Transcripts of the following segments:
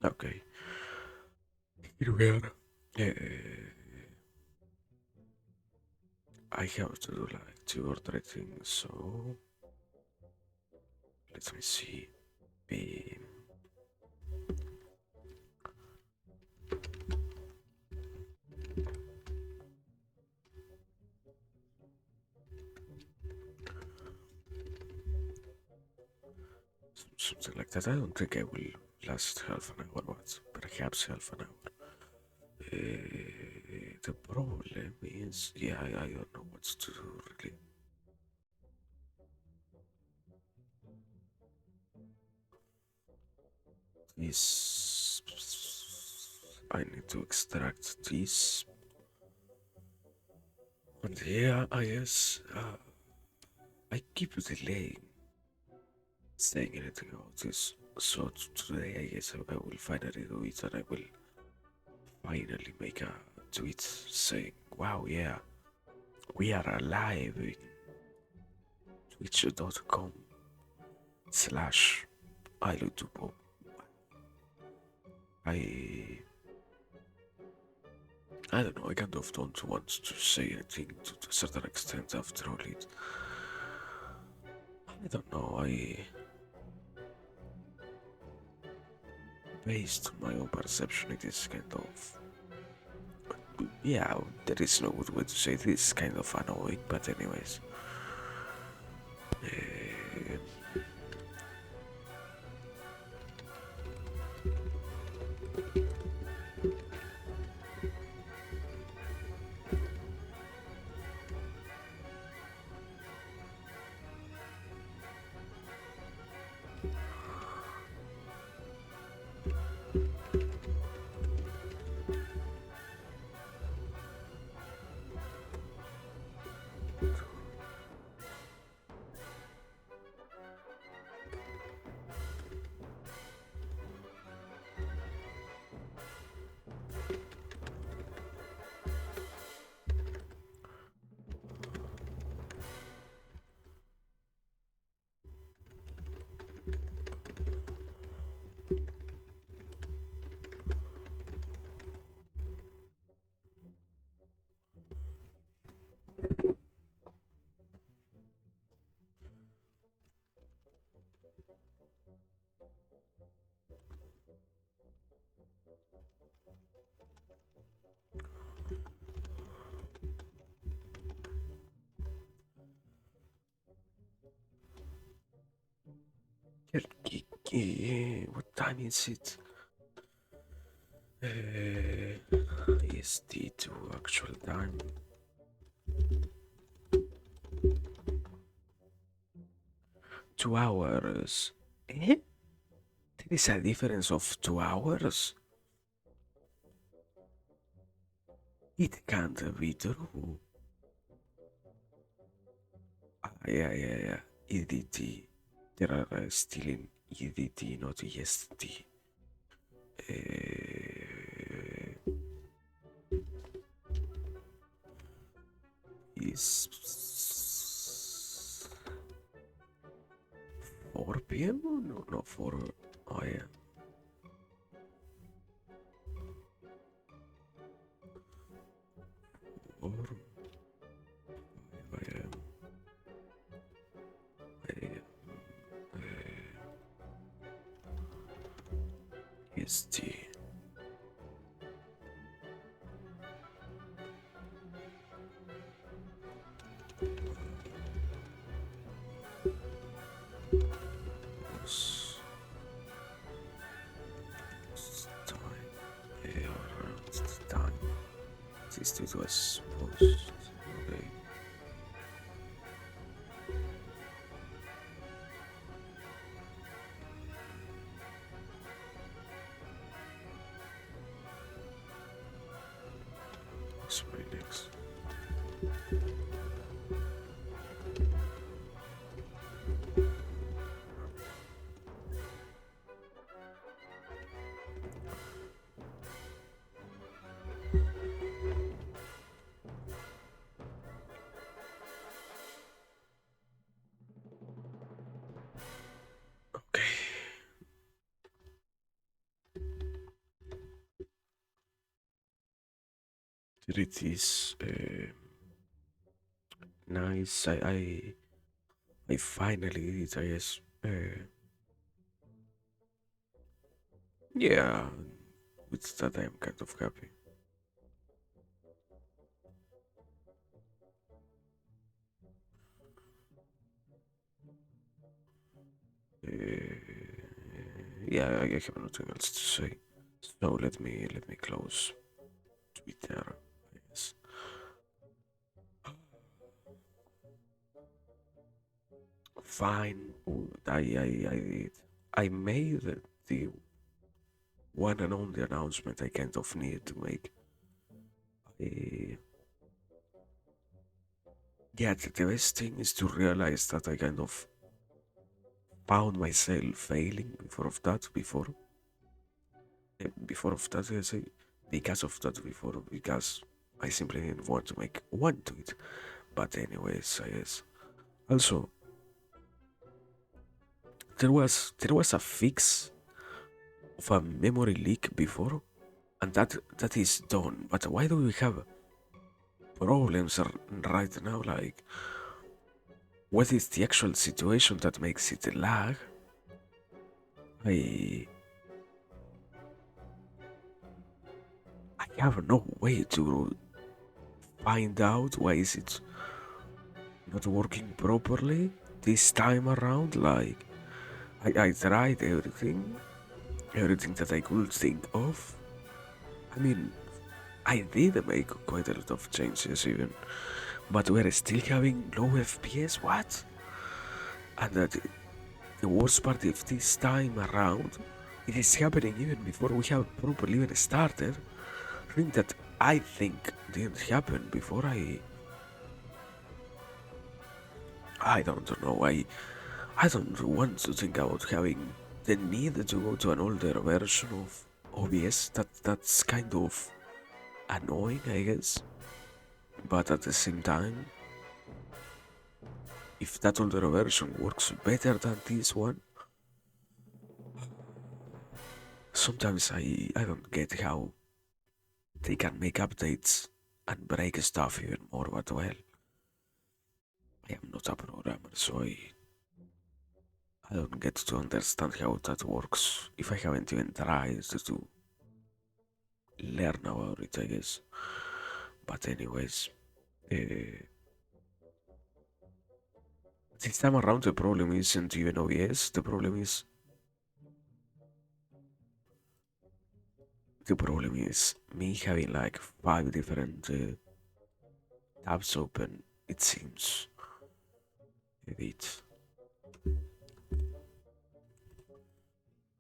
Okay, here we are. Uh, I have to do like two or three things, so let me see. Be something like that. I don't think I will last half an hour, but perhaps half an hour. The problem is, yeah, I don't know what to do really. This I need to extract this. And yeah, I guess I keep delaying saying anything about this. So today, I guess I will finally do it, and I will finally make a tweet saying, "Wow, yeah, we are alive in twitch.com slash iLutubo." I I don't know. I kind of don't want to say anything to a certain extent. After all, I don't know. Based on my own perception, it is kind of, yeah. There is no good way to say it. It's kind of annoying, but anyways. Uh, what time is it? EST to actual time. 2 hours. Eh? There is a difference of 2 hours? It can't be true. Yeah. EDT. There are still in EDT, not EST. Uh, is 4 p.m.? No, not 4. Oh, yeah. 4 a.m. EST. Was time. Yeah, around the time. This tweet was posted. Okay. What's my next? it is nice. I finally did it, I guess. Yeah, with that I'm kind of happy. Yeah, I have nothing else to say. So let me close Twitter. Yes. Fine. I did. I made the one and only announcement I kind of needed to make. I, yeah, the best thing is to realize that I kind of found myself failing before of that, I say, because of that before, because I simply didn't want to make one tweet. But anyways, I guess. Also, there was a fix of a memory leak before, and that is done. But why do we have problems right now? Like, what is the actual situation that makes it lag? I I have no way to find out why is it not working properly this time around. Like, I tried everything that I could think of. I mean, I did make quite a lot of changes even, but we're still having low FPS. What? And the worst part of this time around, it is happening even before we have properly even started. Thing that I think didn't happen before. I don't know. I don't want to think about having the need to go to an older version of OBS. That's kind of annoying, I guess. But at the same time, if that older version works better than this one, sometimes I don't get how they can make updates and break stuff even more. But well, I am not a programmer, so I don't get to understand how that works if I haven't even tried to learn about it, I guess. But anyways, uh, this time around the problem isn't even OBS. The problem is me having like five different tabs open. It seems a bit.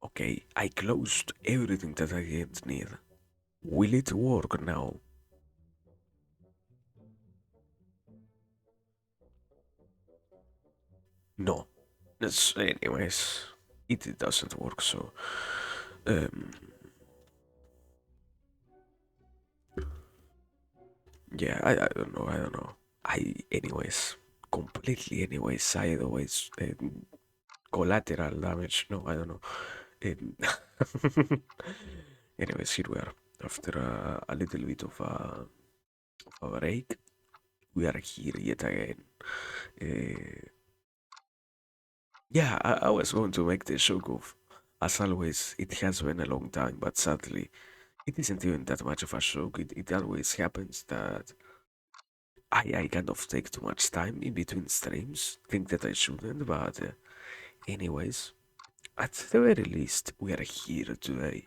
Okay, I closed everything that I didn't need. Will it work now? No. Anyways, it doesn't work. So, um, yeah, I don't know. I don't know. Anyways, completely. Anyways, I always collateral damage. No, I don't know. Anyways, here we are after a little bit of a break. We are here yet again. Uh, yeah, I was going to make the joke of, as always, it has been a long time, but sadly, it isn't even that much of a joke. It always happens that I kind of take too much time in between streams, think that I shouldn't, but anyways, at the very least, we are here today,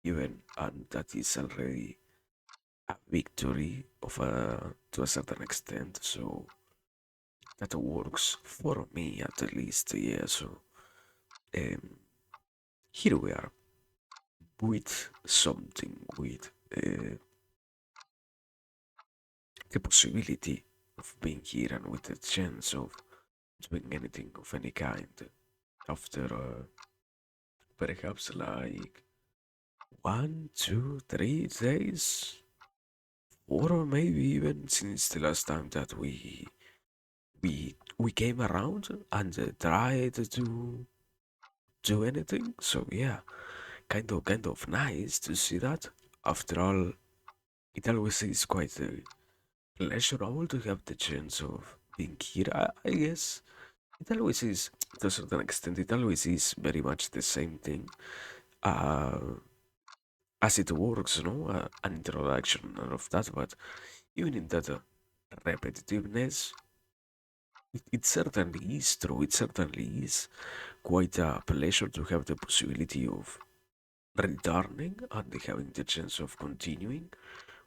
even, and that is already a victory to a certain extent. So that works for me at least. Yeah. So um, here we are with something with the possibility of being here and with the chance of doing anything of any kind after perhaps like 1, 2, 3 days, or maybe even since the last time that we came around and tried to do anything. So yeah, kind of nice to see that. After all, it always is quite pleasurable to have the chance of being here. I guess it always is, to a certain extent, it always is very much the same thing. Uh, as it works, an introduction and all of that, but even in that repetitiveness, it certainly is true. It certainly is quite a pleasure to have the possibility of returning and having the chance of continuing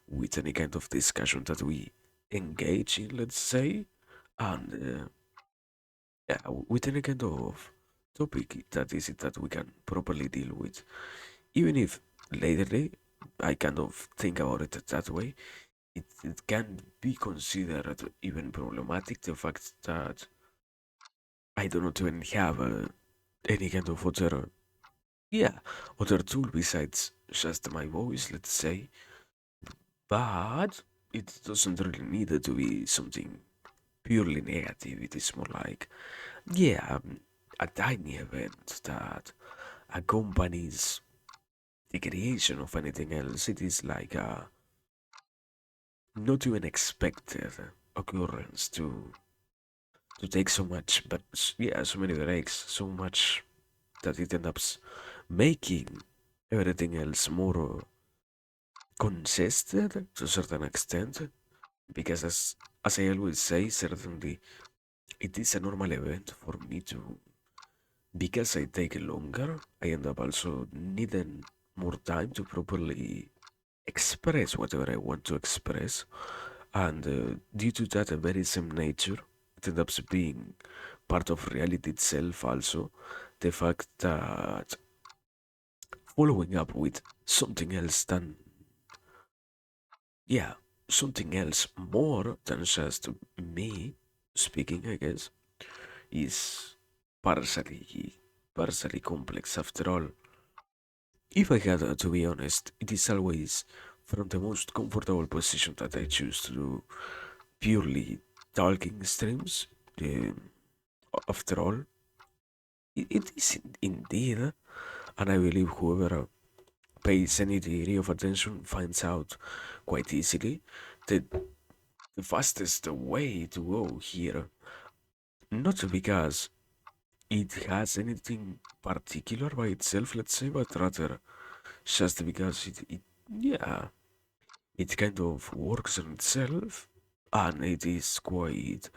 with any kind of discussion that we engage in, let's say, and yeah, with any kind of topic that is it that we can properly deal with. Even if lately I kind of think about it that way, it can be considered even problematic the fact that I do not even have any kind of other, yeah, other tool besides just my voice, let's say. But it doesn't really need it to be something purely negative. It is more like, yeah, a tiny event that accompanies the creation of anything else. It is like a not even expected occurrence to take so much, but yeah, so many breaks, so much that it ends up making everything else more consistent to a certain extent. Because as I always say, certainly it is a normal event for me to, because I take longer, I end up also needing more time to properly express whatever I want to express. And due to that very same nature, it ends up being part of reality itself also. The fact that following up with something else than, yeah, something else more than just me speaking, I guess, is partially, partially complex after all. If I had to be honest, it is always from the most comfortable position that I choose to do purely talking streams. Um, After all, it is indeed, and I believe whoever pays any degree of attention finds out quite easily that the fastest way to go here, not because it has anything particular by itself, let's say, but rather just because yeah, it kind of works on itself, and it is quite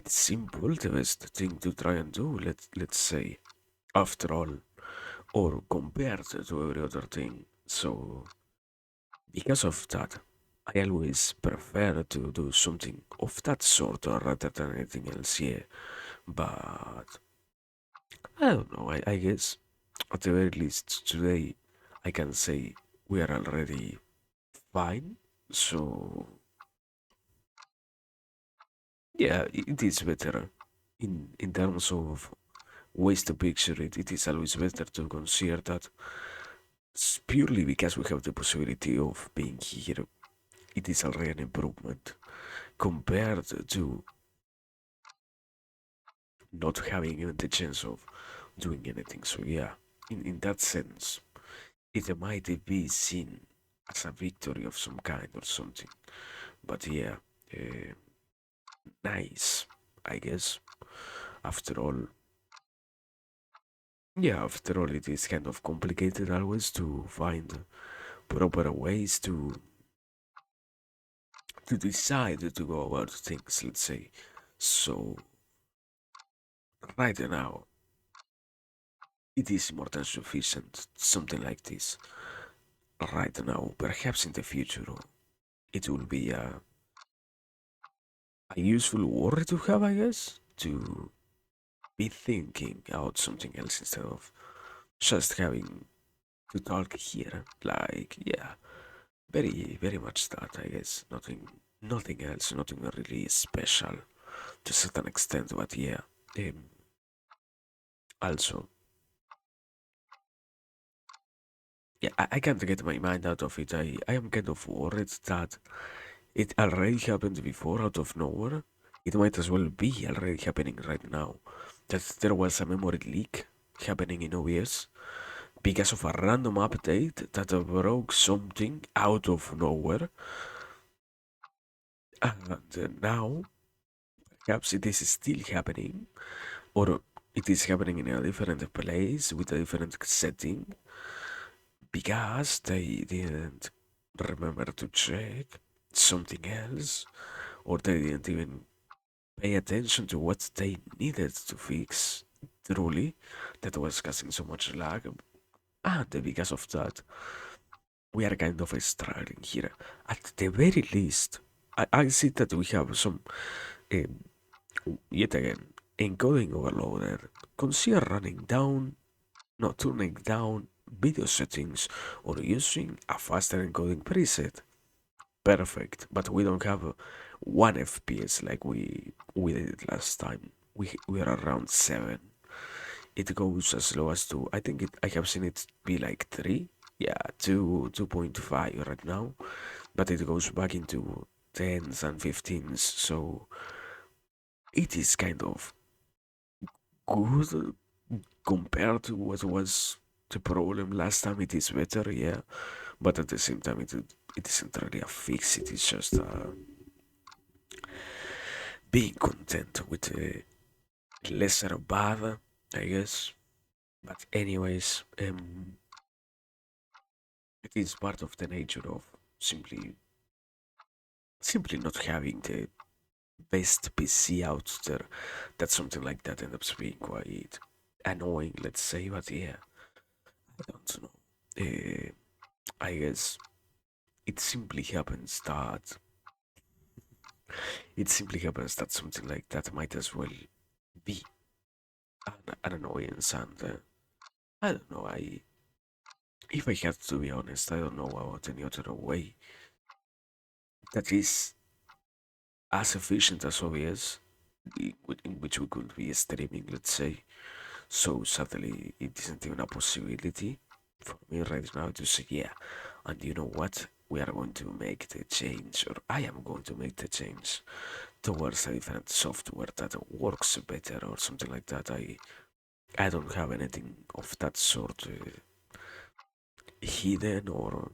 simple. The best thing to try and do, let's say, after all, or compared to every other thing. So because of that, I always prefer to do something of that sort rather than anything else. Yeah, but I don't know. I guess at the very least today, I can say we are already fine. So yeah, it is better in terms of ways to picture it. It is always better to consider that purely because we have the possibility of being here. It is already an improvement compared to not having even the chance of doing anything. So yeah, in that sense, it might be seen as a victory of some kind or something. But yeah, uh, nice, I guess. After all, yeah, after all, it is kind of complicated always to find proper ways to decide to go about things, let's say. So, right now, it is more than sufficient, something like this. Right now, perhaps in the future, it will be a useful word to have, I guess, to be thinking about something else instead of just having to talk here. Like, yeah, very much that, I guess. Nothing else, nothing really special to a certain extent, but yeah. Um, Also, yeah, I can't get my mind out of it. I am kind of worried that it already happened before out of nowhere. It might as well be already happening right now. That there was a memory leak happening in OBS because of a random update that broke something out of nowhere. And now, perhaps it is still happening, or it is happening in a different place with a different setting because they didn't remember to check something else, or they didn't even pay attention to what they needed to fix truly that was causing so much lag. And because of that, we are kind of struggling here. At the very least, I see that we have some, um, yet again, encoding overloaded. Consider running down, not turning down video settings or using a faster encoding preset. Perfect, but we don't have 1 FPS like we did last time. We are around 7. It goes as low as 2. I think I have seen it be like 3. Yeah, 2.5 right now, but it goes back into 10s and 15s, so it is kind of good compared to what was the problem last time. It is better, yeah, but at the same time, it isn't really a fix. It is just being content with lesser bad, I guess. But anyways, it is part of the nature of simply simply not having the best PC out there. That something like that ends up being quite annoying, let's say. But yeah, I don't know. I guess it simply happens that something like that might as well be an annoyance, and I don't know. If I had to be honest, I don't know about any other way that is as efficient as OBS, in which we could be streaming, let's say. So sadly, it isn't even a possibility for me right now to say, yeah, and you know what? We are going to make the change, or I am going to make the change towards a different software that works better, or something like that. I don't have anything of that sort hidden, or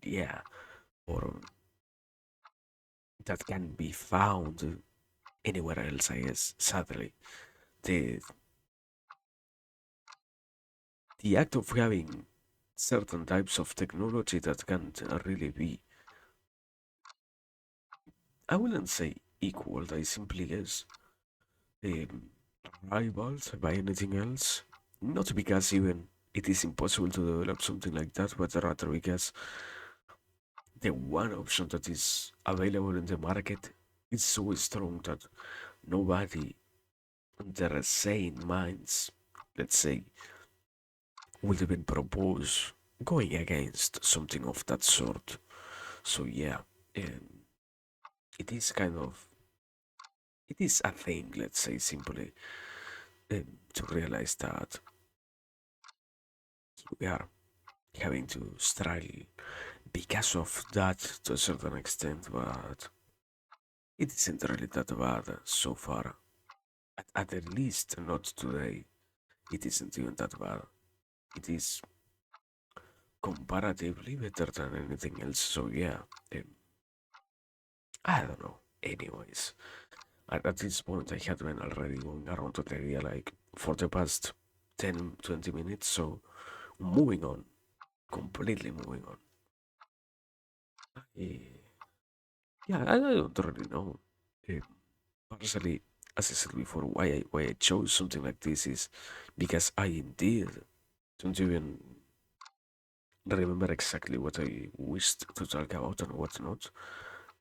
yeah, or that can be found anywhere else, I guess. Sadly, the the act of having certain types of technology that can't really be, I wouldn't say equal, I simply guess, um, rivaled by anything else. Not because even it is impossible to develop something like that, but rather because the one option that is available in the market is so strong that nobody in their sane minds, let's say, would even propose going against something of that sort. So yeah, um, it is kind of it is a thing, let's say simply, to realize that we are having to struggle because of that to a certain extent, but it isn't really that bad so far. At the least, not today. It isn't even that bad. It is comparatively better than anything else. So yeah, um, I don't know. Anyways, at this point, I had been already going around the area like for the past 10-20 minutes. So moving on, completely moving on. Eh, yeah, I don't really know. Eh, Partially, as I said before, why I chose something like this is because I indeed don't even remember exactly what I wished to talk about and what not.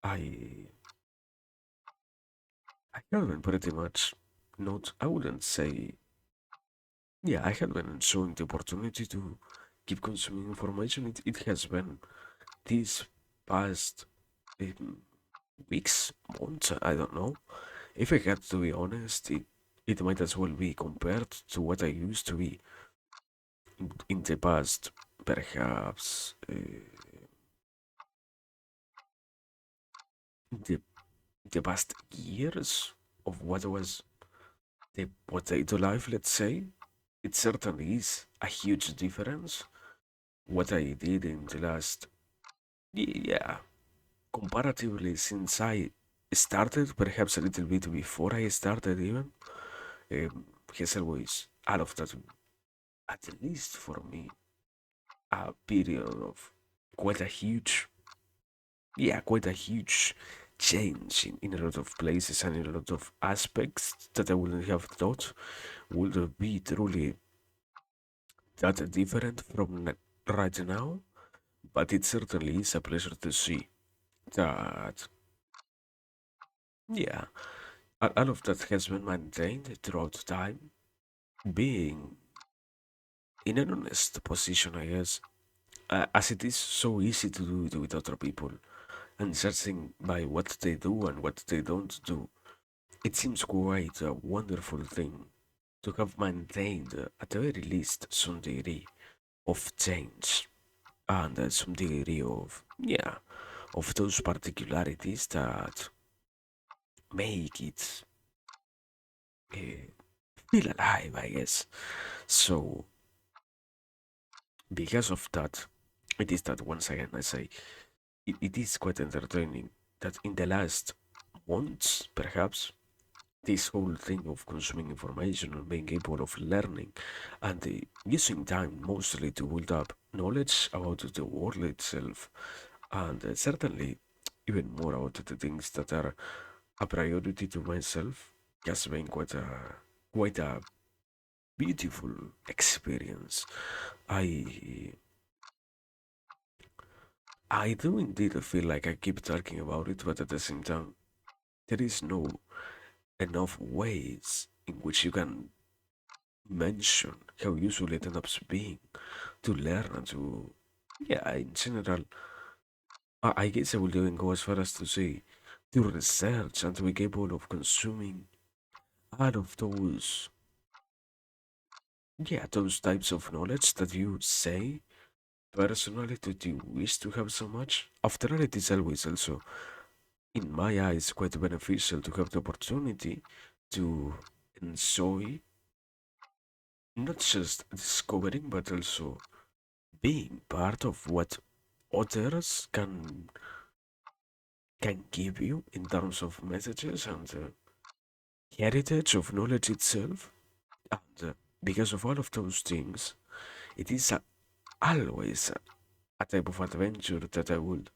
I I have been pretty much not. I wouldn't say. Yeah, I have been enjoying the opportunity to keep consuming information. It has been these past um, weeks, months. I don't know. If I had to be honest, it might as well be compared to what I used to be in the past, perhaps the the past years of what was the potato life, let's say. It certainly is a huge difference. What I did in the last, yeah, comparatively since I started, perhaps a little bit before I started even, has always, all of that, at least for me, a period of quite a huge, yeah, quite a huge change in a lot of places and in a lot of aspects that I wouldn't have thought would be truly that different from right now. But it certainly is a pleasure to see that, yeah, all of that has been maintained throughout time, being in an honest position, I guess, as it is so easy to do it with other people, and judging by what they do and what they don't do. It seems quite a wonderful thing to have maintained, at the very least, some degree of change and some degree of, yeah, of those particularities that make it uh, feel alive, I guess. So, because of that, it is that once again I say it is quite entertaining that in the last months, perhaps, this whole thing of consuming information and being capable of learning and using time mostly to build up knowledge about the world itself, and certainly even more about the things that are a priority to myself, has been quite a beautiful experience. I I do indeed feel like I keep talking about it, but at the same time, there is no enough ways in which you can mention how useful it ends up being to learn and to, yeah, in general, I guess I will even go as far as to say to research and to be capable of consuming out of those, yeah, those types of knowledge that you say personally that you wish to have so much. After all, it is always also, in my eyes, quite beneficial to have the opportunity to enjoy not just discovering but also being part of what others can give you in terms of messages and heritage of knowledge itself. And because of all of those things, it is always a type of adventure that I would,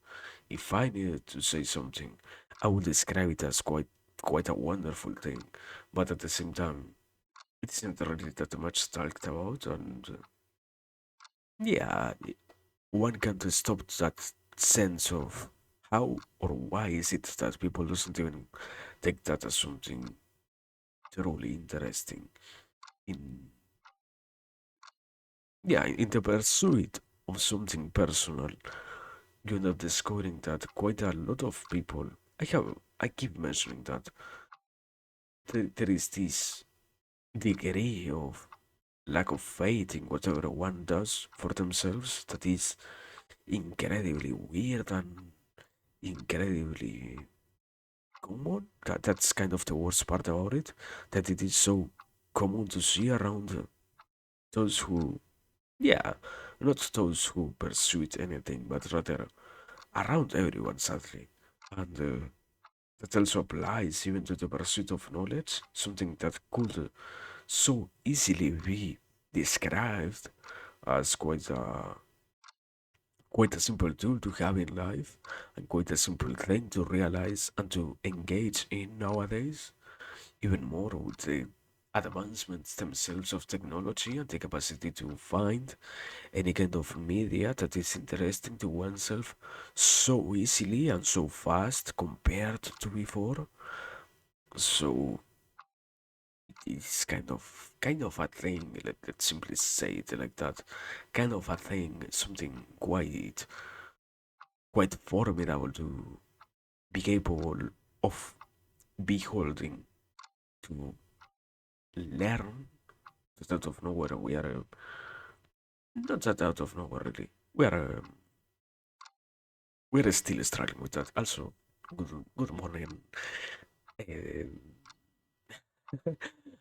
if I needed to say something, I would describe it as quite a wonderful thing. But at the same time, it isn't really that much talked about, and yeah, one can't stop that sense of how or why is it that people doesn't even take that as something truly interesting in, yeah, in the pursuit of something personal. You end up discovering that quite a lot of people, I keep mentioning that there is this degree of lack of faith in whatever one does for themselves that is incredibly weird and incredibly common. That's kind of the worst part about it, that it is so common to see around those who, yeah, not those who pursue anything, but rather around everyone, sadly. And that also applies even to the pursuit of knowledge, something that could so easily be described as quite a simple tool to have in life and quite a simple thing to realize and to engage in nowadays, even more with the advancements themselves of technology and the capacity to find any kind of media that is interesting to oneself so easily and so fast compared to before. So it's kind of a thing, let's simply say it like that. Kind of a thing, something quite formidable to be capable of beholding, to learn just out of nowhere. We are not that out of nowhere really. We are still struggling with that. Also, good morning. Uh,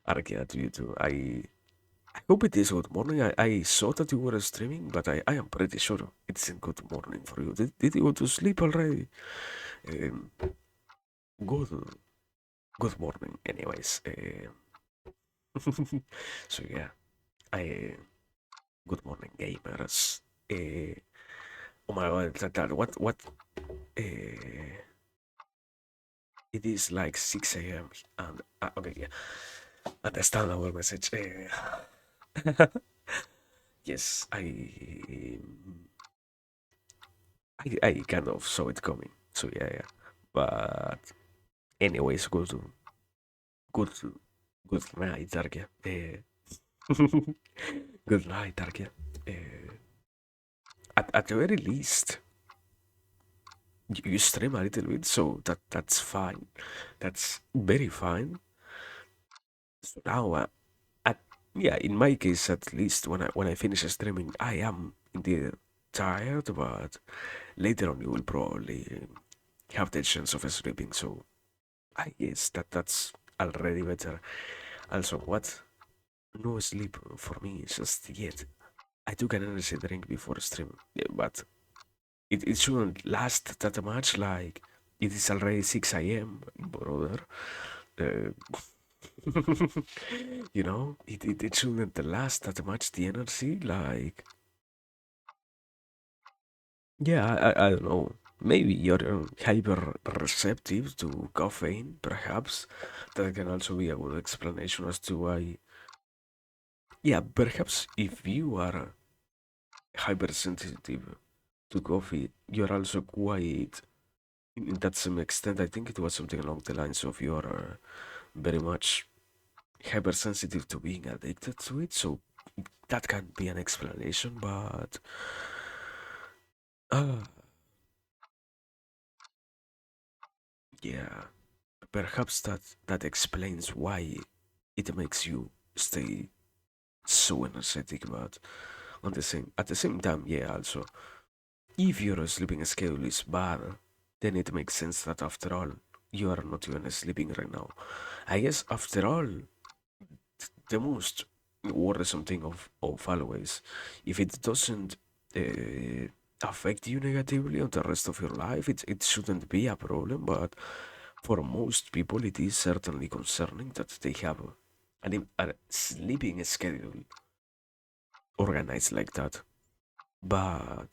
Arkia to you too. I hope it is good morning. I saw that you were streaming, but I am pretty sure it's in good morning for you. Did you go to sleep already? Um, good, good morning, anyways. So yeah, I good morning, gamers. Oh my god, what? Uh, it is like 6 a.m. and okay, yeah, understandable message. Yes, I kind of saw it coming. So yeah, yeah. But anyways, good, good night, Darkia. Good night, Darkia. Uh, at the very least, you stream a little bit, so that's fine. That's very fine. So now, at yeah, in my case, at least when I finish streaming, I am indeed tired, but later on you will probably have the chance of sleeping. So I guess that's already better. Also, what? No sleep for me just yet. I took an energy drink before stream, yeah, but it shouldn't last that much. Like it is already 6 a.m., brother. Uh, it shouldn't last that much the energy. Like, yeah, I don't know. Maybe you're hyper receptive to caffeine, perhaps. That can also be a good explanation as to why. Yeah, perhaps if you are hypersensitive to coffee, you're also quite, in that same extent, I think it was something along the lines of you're very much hypersensitive to being addicted to it. So that can be an explanation, but uh, yeah, perhaps that explains why it makes you stay so energetic. But at the same time, yeah, also if your sleeping schedule is bad, then it makes sense that after all, you are not even sleeping right now. I guess after all, the most worrisome thing of always, if it doesn't affect you negatively on the rest of your life, it shouldn't be a problem. But for most people, it is certainly concerning that they have a sleeping schedule organized like that. But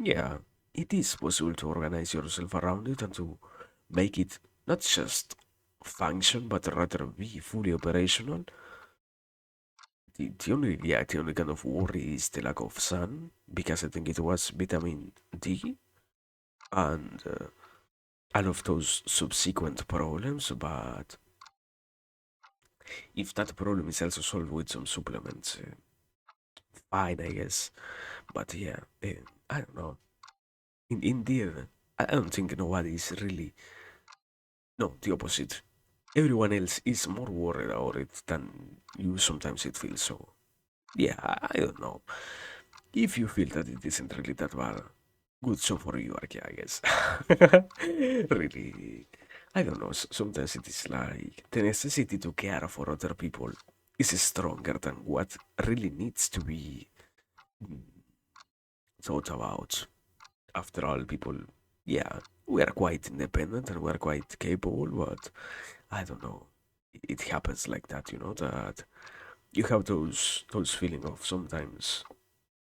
yeah, it is possible to organize yourself around it and to make it not just function, but rather be fully operational. The only kind of worry is the lack of sun, because I think it was vitamin D and all of those subsequent problems. But if that problem is also solved with some supplements, fine, I guess. But yeah, I don't know. Indeed, I don't think nobody is really. No, the opposite. Everyone else is more worried about it than you sometimes it feels. So yeah, I don't know. If you feel that it isn't really that bad, good show for you, Arki, I guess. Really, I don't know. Sometimes it is like the necessity to care for other people is stronger than what really needs to be mm, thought about. After all, people, yeah, we are quite independent and we are quite capable, but I don't know. It happens like that, that you have those feeling of sometimes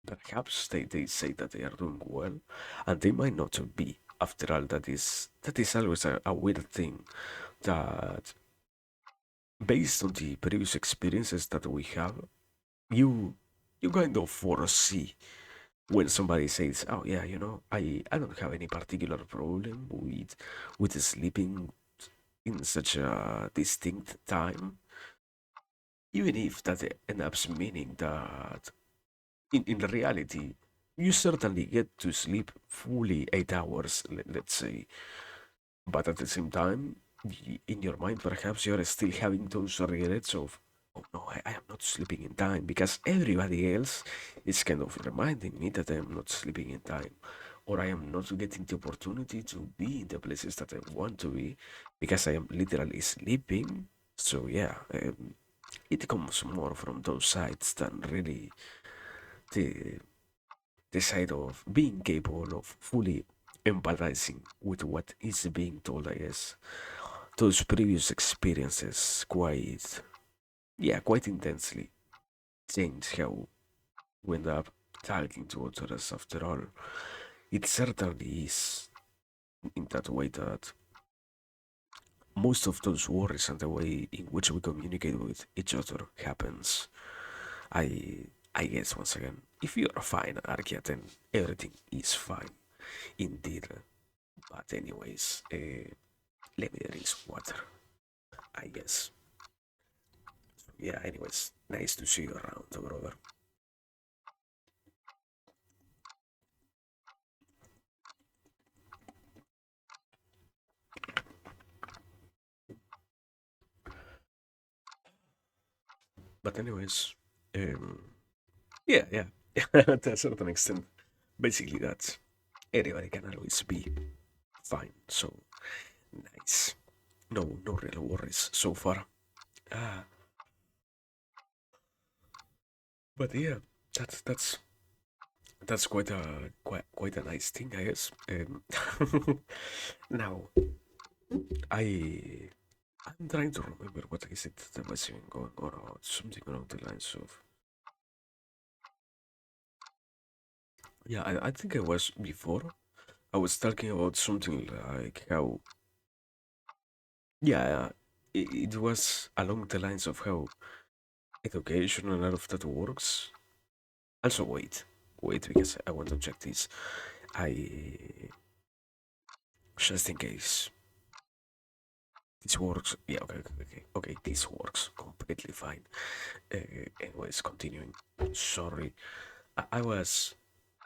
perhaps they say that they are doing well, and they might not be. After all, that is always a weird thing that, based on the previous experiences that we have, you you kind of foresee when somebody says, "Oh yeah, I don't have any particular problem with sleeping in such a distinct time," even if that ends up meaning that in reality, you certainly get to sleep fully 8 hours, let's say, but at the same time, in your mind, perhaps you're still having those regrets of, oh no, I am not sleeping in time, because everybody else is kind of reminding me that I am not sleeping in time, or I am not getting the opportunity to be in the places that I want to be, because I am literally sleeping. So yeah, it comes more from those sides than really the the side of being capable of fully empathizing with what is being told, I guess. Those previous experiences quite intensely change how we end up talking to others after all. It certainly is in that way that most of those worries and the way in which we communicate with each other happens. I I guess once again, if you're a fine Arkia, then everything is fine, indeed. But anyways, let me drink some water. I guess. Yeah. Anyways, nice to see you around, brother. But anyways, um, yeah. To a certain extent, basically that's anybody can always be fine. So nice. No real worries so far. Ah, but yeah, that's that's quite a nice thing, I guess. Now I I'm trying to remember what is it that was even going on about something along the lines of yeah, I think I was before. I was talking about something like how yeah, it was along the lines of how education and all of that works. Also, wait, because I want to check this. I just in case this works. Yeah, okay. This works completely fine. Anyways, continuing. Sorry, I was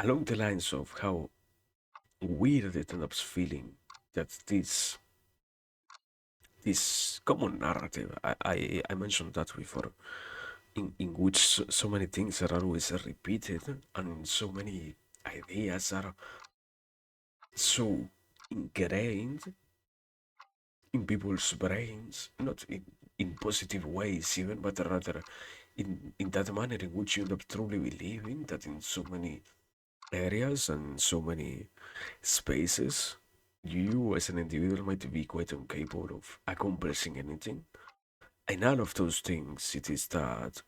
along the lines of how weird it ends up feeling that this common narrative. I mentioned that before, in which so many things are always repeated and so many ideas are so ingrained in people's brains, not in positive ways even, but rather in that manner in which you end up truly believing that in so many areas and so many spaces, you as an individual might be quite incapable of accomplishing anything. And all of those things, it is that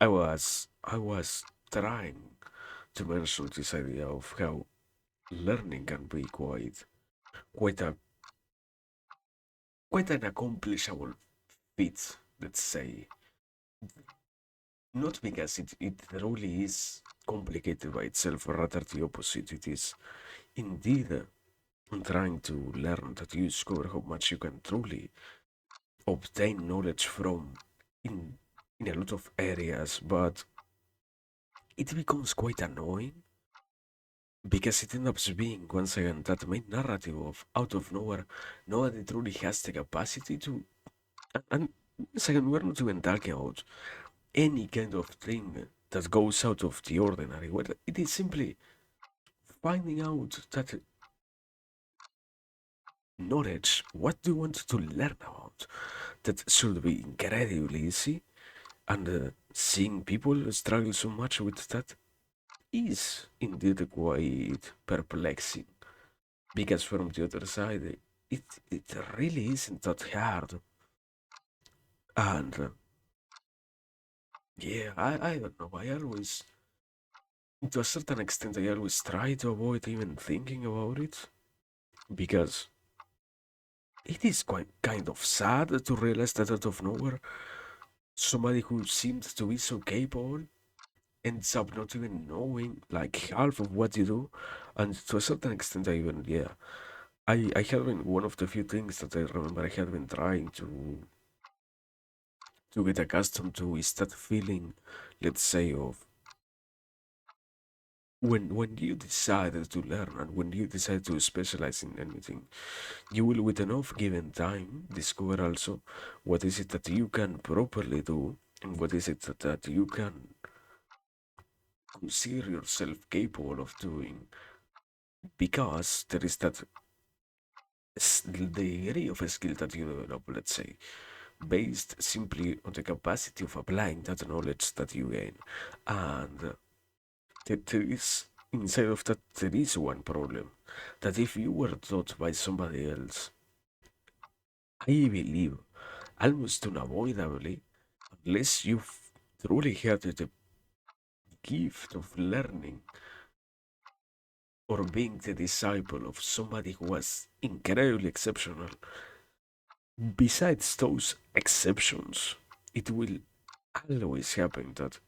I was trying to mention this idea of how learning can be quite a quite an accomplishable feat, let's say. Not because it really is complicated by itself, rather the opposite. It is indeed trying to learn that you discover how much you can truly obtain knowledge from in in a lot of areas, but it becomes quite annoying because it ends up being once again that main narrative of out of nowhere nobody truly has the capacity to and once again we're not even talking about any kind of thing that goes out of the ordinary. Where it is simply finding out that knowledge, what do you want to learn about, that should be incredibly easy, and seeing people struggle so much with that is indeed quite perplexing. Because from the other side, it really isn't that hard. And yeah, I don't know. I always, to a certain extent, I always try to avoid even thinking about it because it is quite kind of sad to realize that out of nowhere, somebody who seems to be so capable ends up not even knowing like half of what you do. And to a certain extent, I even, yeah, I have been one of the few things that I remember I had been trying to get accustomed to is that feeling, let's say, of when you decide to learn and when you decide to specialize in anything, you will, with enough given time, discover also what is it that you can properly do and what is it that you can consider yourself capable of doing. Because there is that the degree of skill that you develop, let's say. based simply on the capacity of applying that knowledge that you gain. And there is, inside of that, there is one problem that if you were taught by somebody else, I believe almost unavoidably, unless you've truly had the gift of learning or being the disciple of somebody who was incredibly exceptional, besides those exceptions, it will always happen that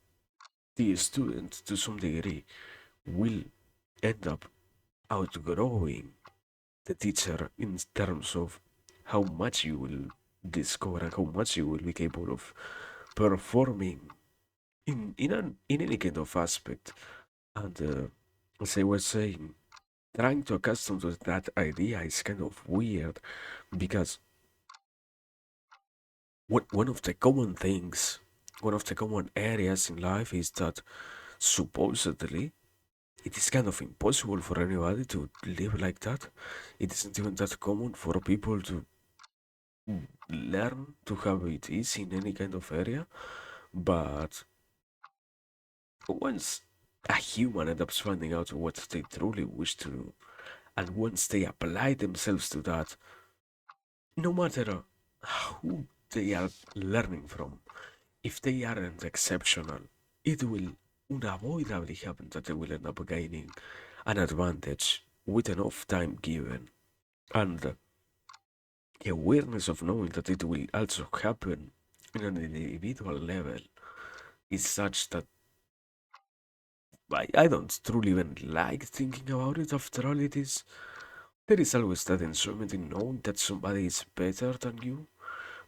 the student, to some degree, will end up outgrowing the teacher in terms of how much you will discover and how much you will be capable of performing in any kind of aspect. And as I was saying, trying to accustom to that idea is kind of weird because one of the common things, one of the common areas in life is that supposedly it is kind of impossible for anybody to live like that. It isn't even that common for people to learn to have it easy in any kind of area. But once a human ends up finding out what they truly wish to do, and once they apply themselves to that, no matter who they are learning from, if they aren't exceptional, it will unavoidably happen that they will end up gaining an advantage with enough time given. And the awareness of knowing that it will also happen in an individual level is such that I don't truly even like thinking about it. After all, there is always that enjoyment in knowing that somebody is better than you,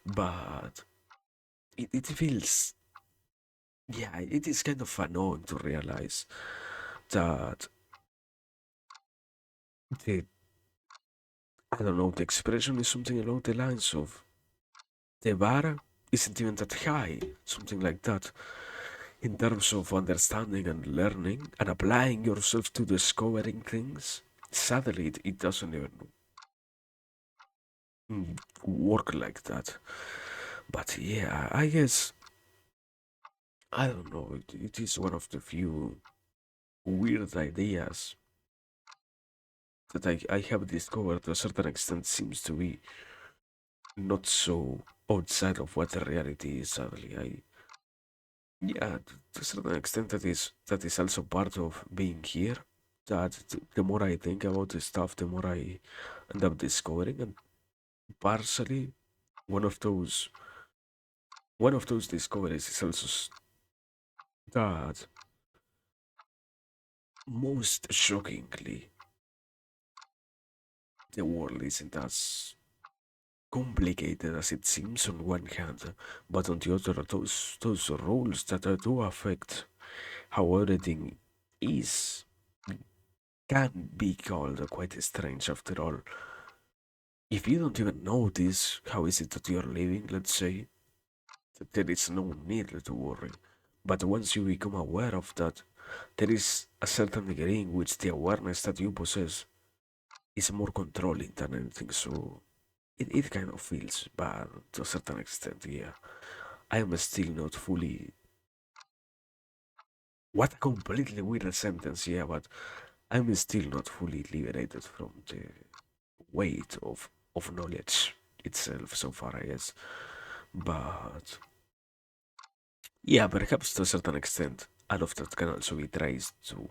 but it feels, yeah, it is kind of annoying to realize that the, I don't know, the expression is something along the lines of the bar isn't even that high, something like that, in terms of understanding and learning and applying yourself to discovering things. Sadly, it doesn't even work like that. But yeah, I guess, I don't know, it is one of the few weird ideas that I have discovered to a certain extent seems to be not so outside of what the reality is, sadly. Yeah, to a certain extent that is also part of being here. That the more I think about this stuff, the more I end up discovering, and partially one of those one of those discoveries is also that most shockingly, the world isn't as complicated as it seems on one hand, but on the other, those rules that do affect how everything is can be called quite strange after all. If you don't even notice how is it that you're living, let's say, that there is no need to worry. But once you become aware of that, there is a certain degree in which the awareness that you possess is more controlling than anything. So it kind of feels bad to a certain extent, yeah. I am still not fully. What a completely weird sentence, yeah, but I'm still not fully liberated from the weight of knowledge itself so far, I guess. But yeah, perhaps to a certain extent, all of that can also be traced to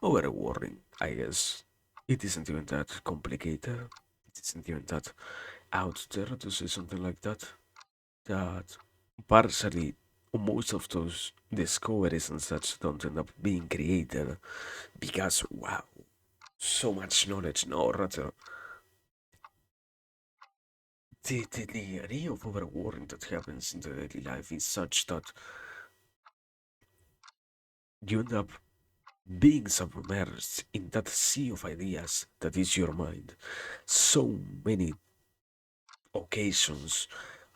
overworrying, I guess. It isn't even that complicated. It isn't even that out there to say something like that. That partially most of those discoveries and such don't end up being created because wow, so much knowledge. No, rather the degree of overworking that happens in the daily life is such that you end up being submerged in that sea of ideas that is your mind so many occasions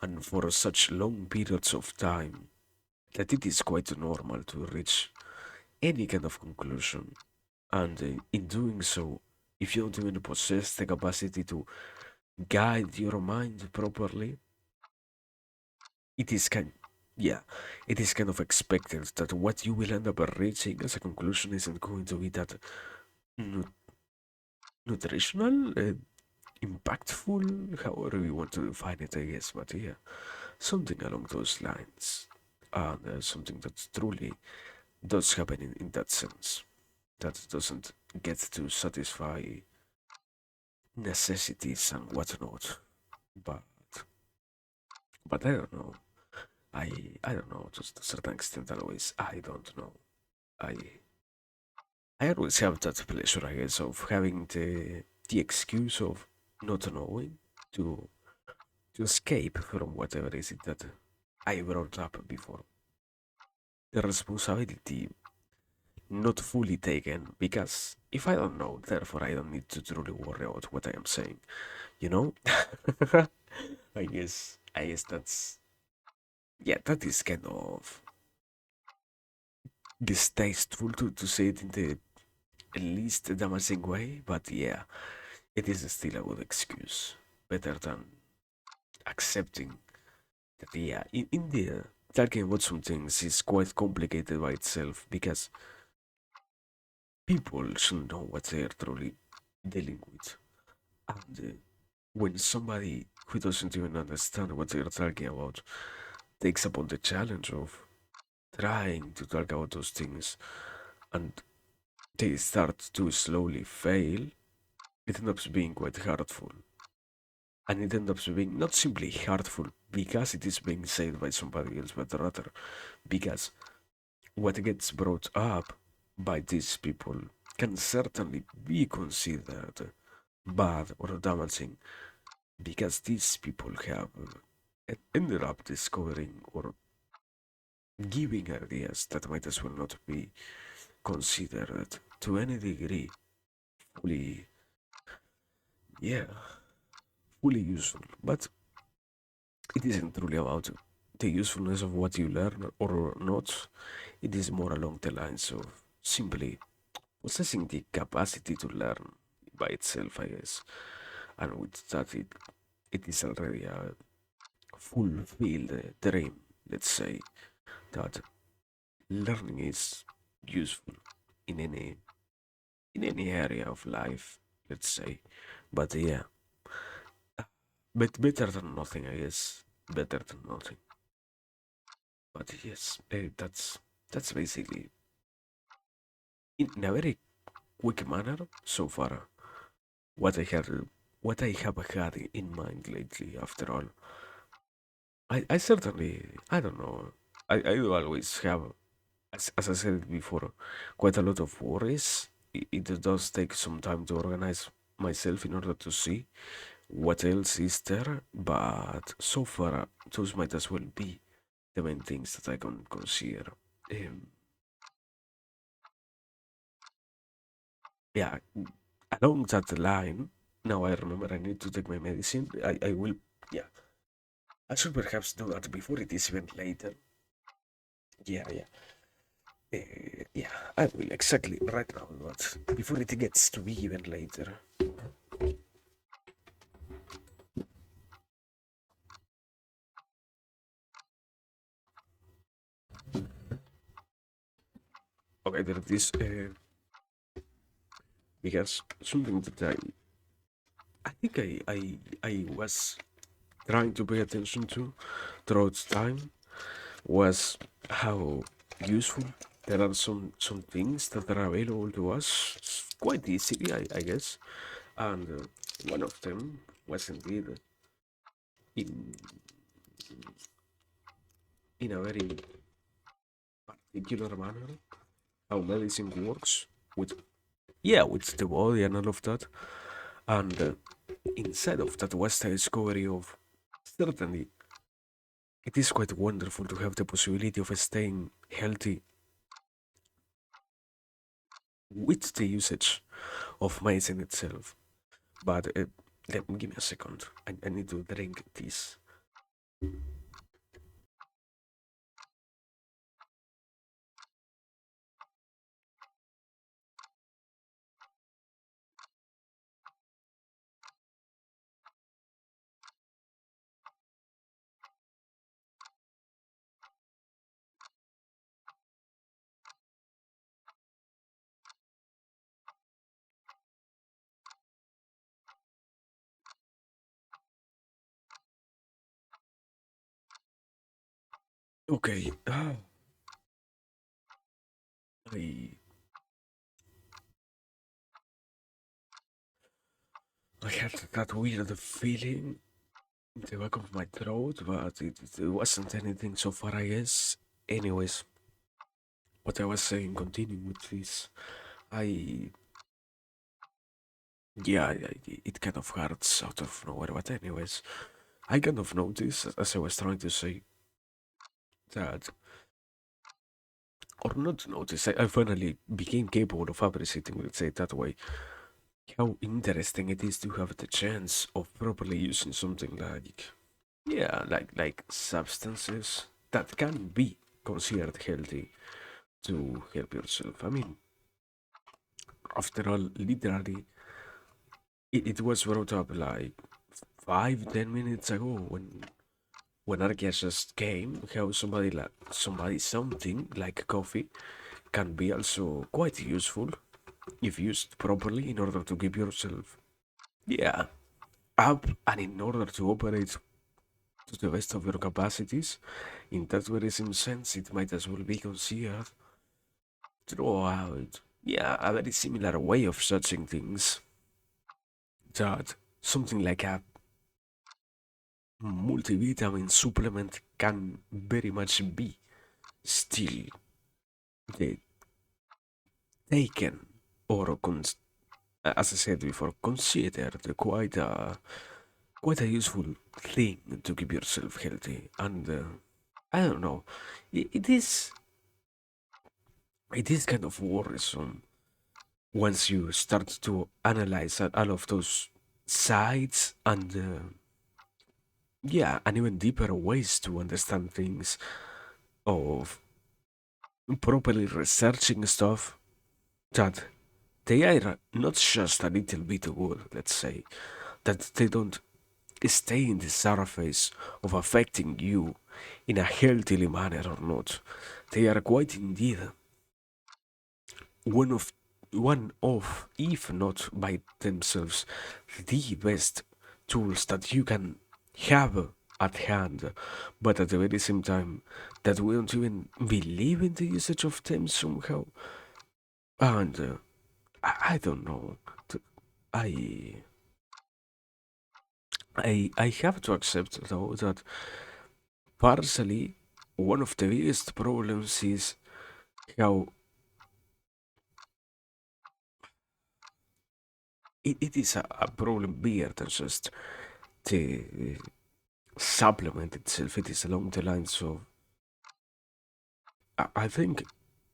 and for such long periods of time that it is quite normal to reach any kind of conclusion. And in doing so, if you don't even possess the capacity to guide your mind properly, it is kind, yeah, it is kind of expected that what you will end up reaching as a conclusion isn't going to be that nu- nutritional, impactful, however you want to define it, I guess. But yeah, something along those lines, and something that truly does happen in that sense. That doesn't get to satisfy necessities and whatnot. But I don't know. I I don't know. Just to a certain extent, always. I don't know. I I always have that pleasure, I guess, of having the excuse of not knowing to to escape from whatever is it that I brought up before. The responsibility not fully taken because if I don't know, therefore I don't need to truly worry about what I am saying. You know? I guess that's yeah, that is kind of distasteful to say it in the least damaging way, but yeah, it is still a good excuse. Better than accepting that yeah, in the talking about some things is quite complicated by itself because people should know what they are truly dealing with. And when somebody who doesn't even understand what they're talking about takes upon the challenge of trying to talk about those things and they start to slowly fail, it ends up being quite hurtful. And it ends up being not simply hurtful because it is being said by somebody else, but rather because what gets brought up by these people can certainly be considered bad or damaging because these people have ended up discovering or giving ideas that might as well not be considered to any degree fully, yeah, fully useful. But it isn't truly about the usefulness of what you learn or not. It is more along the lines of simply possessing the capacity to learn by itself, I guess. And with that, it is already a fulfilled dream, let's say, that learning is useful in any area of life, let's say. But yeah, but better than nothing, I guess. Better than nothing. But yes, that's basically in a very quick manner so far what I had what I have had in mind lately. After all, I certainly I don't know. I do always have, as I said before, quite a lot of worries. It does take some time to organize myself in order to see what else is there, but so far those might as well be the main things that I can consider. Um, yeah, along that line, now I remember I need to take my medicine. I will, yeah, I should perhaps do that before it is even later. Yeah, yeah. Yeah, I will exactly right now, but before it gets to be even later. Okay, there it is. Because something that I think I was trying to pay attention to throughout time was how useful there are some things that are available to us quite easily, I guess, and one of them was indeed in a very particular manner how medicine works with yeah with the body and all of that, and inside of that was the discovery of certainly it is quite wonderful to have the possibility of staying healthy with the usage of medicine itself. But give me a second. I need to drink this. Okay. I I had that weird feeling in the back of my throat, but it wasn't anything so far, I guess. Anyways, what I was saying, continuing with this, I yeah, it kind of hurts out of nowhere. But anyways, I kind of noticed, as I was trying to say, that or not notice, I finally became capable of appreciating, let's say it that way, how interesting it is to have the chance of properly using something like, yeah, like substances that can be considered healthy to help yourself. I mean, after all, literally, it was brought up like 5, 10 minutes ago when Arkia just came, how somebody something like coffee can be also quite useful if used properly in order to keep yourself, yeah, up and in order to operate to the best of your capacities. In that very same sense, it might as well be considered throughout, yeah, a very similar way of searching things, that something like a multivitamin supplement can very much be still the taken or as I said before, considered quite a useful thing to keep yourself healthy. And I don't know, it, it is it is kind of worrisome once you start to analyze all of those sides and yeah, and even deeper ways to understand things of properly researching stuff, that they are not just a little bit good, let's say, that they don't stay in the surface of affecting you in a healthy manner or not. They are quite indeed one of if not by themselves, the best tools that you can have at hand, but at the very same time, that we don't even believe in the usage of them somehow. And I don't know. I I have to accept though that partially one of the biggest problems is how it is a problem bigger than just the supplement itself. It is along the lines of I think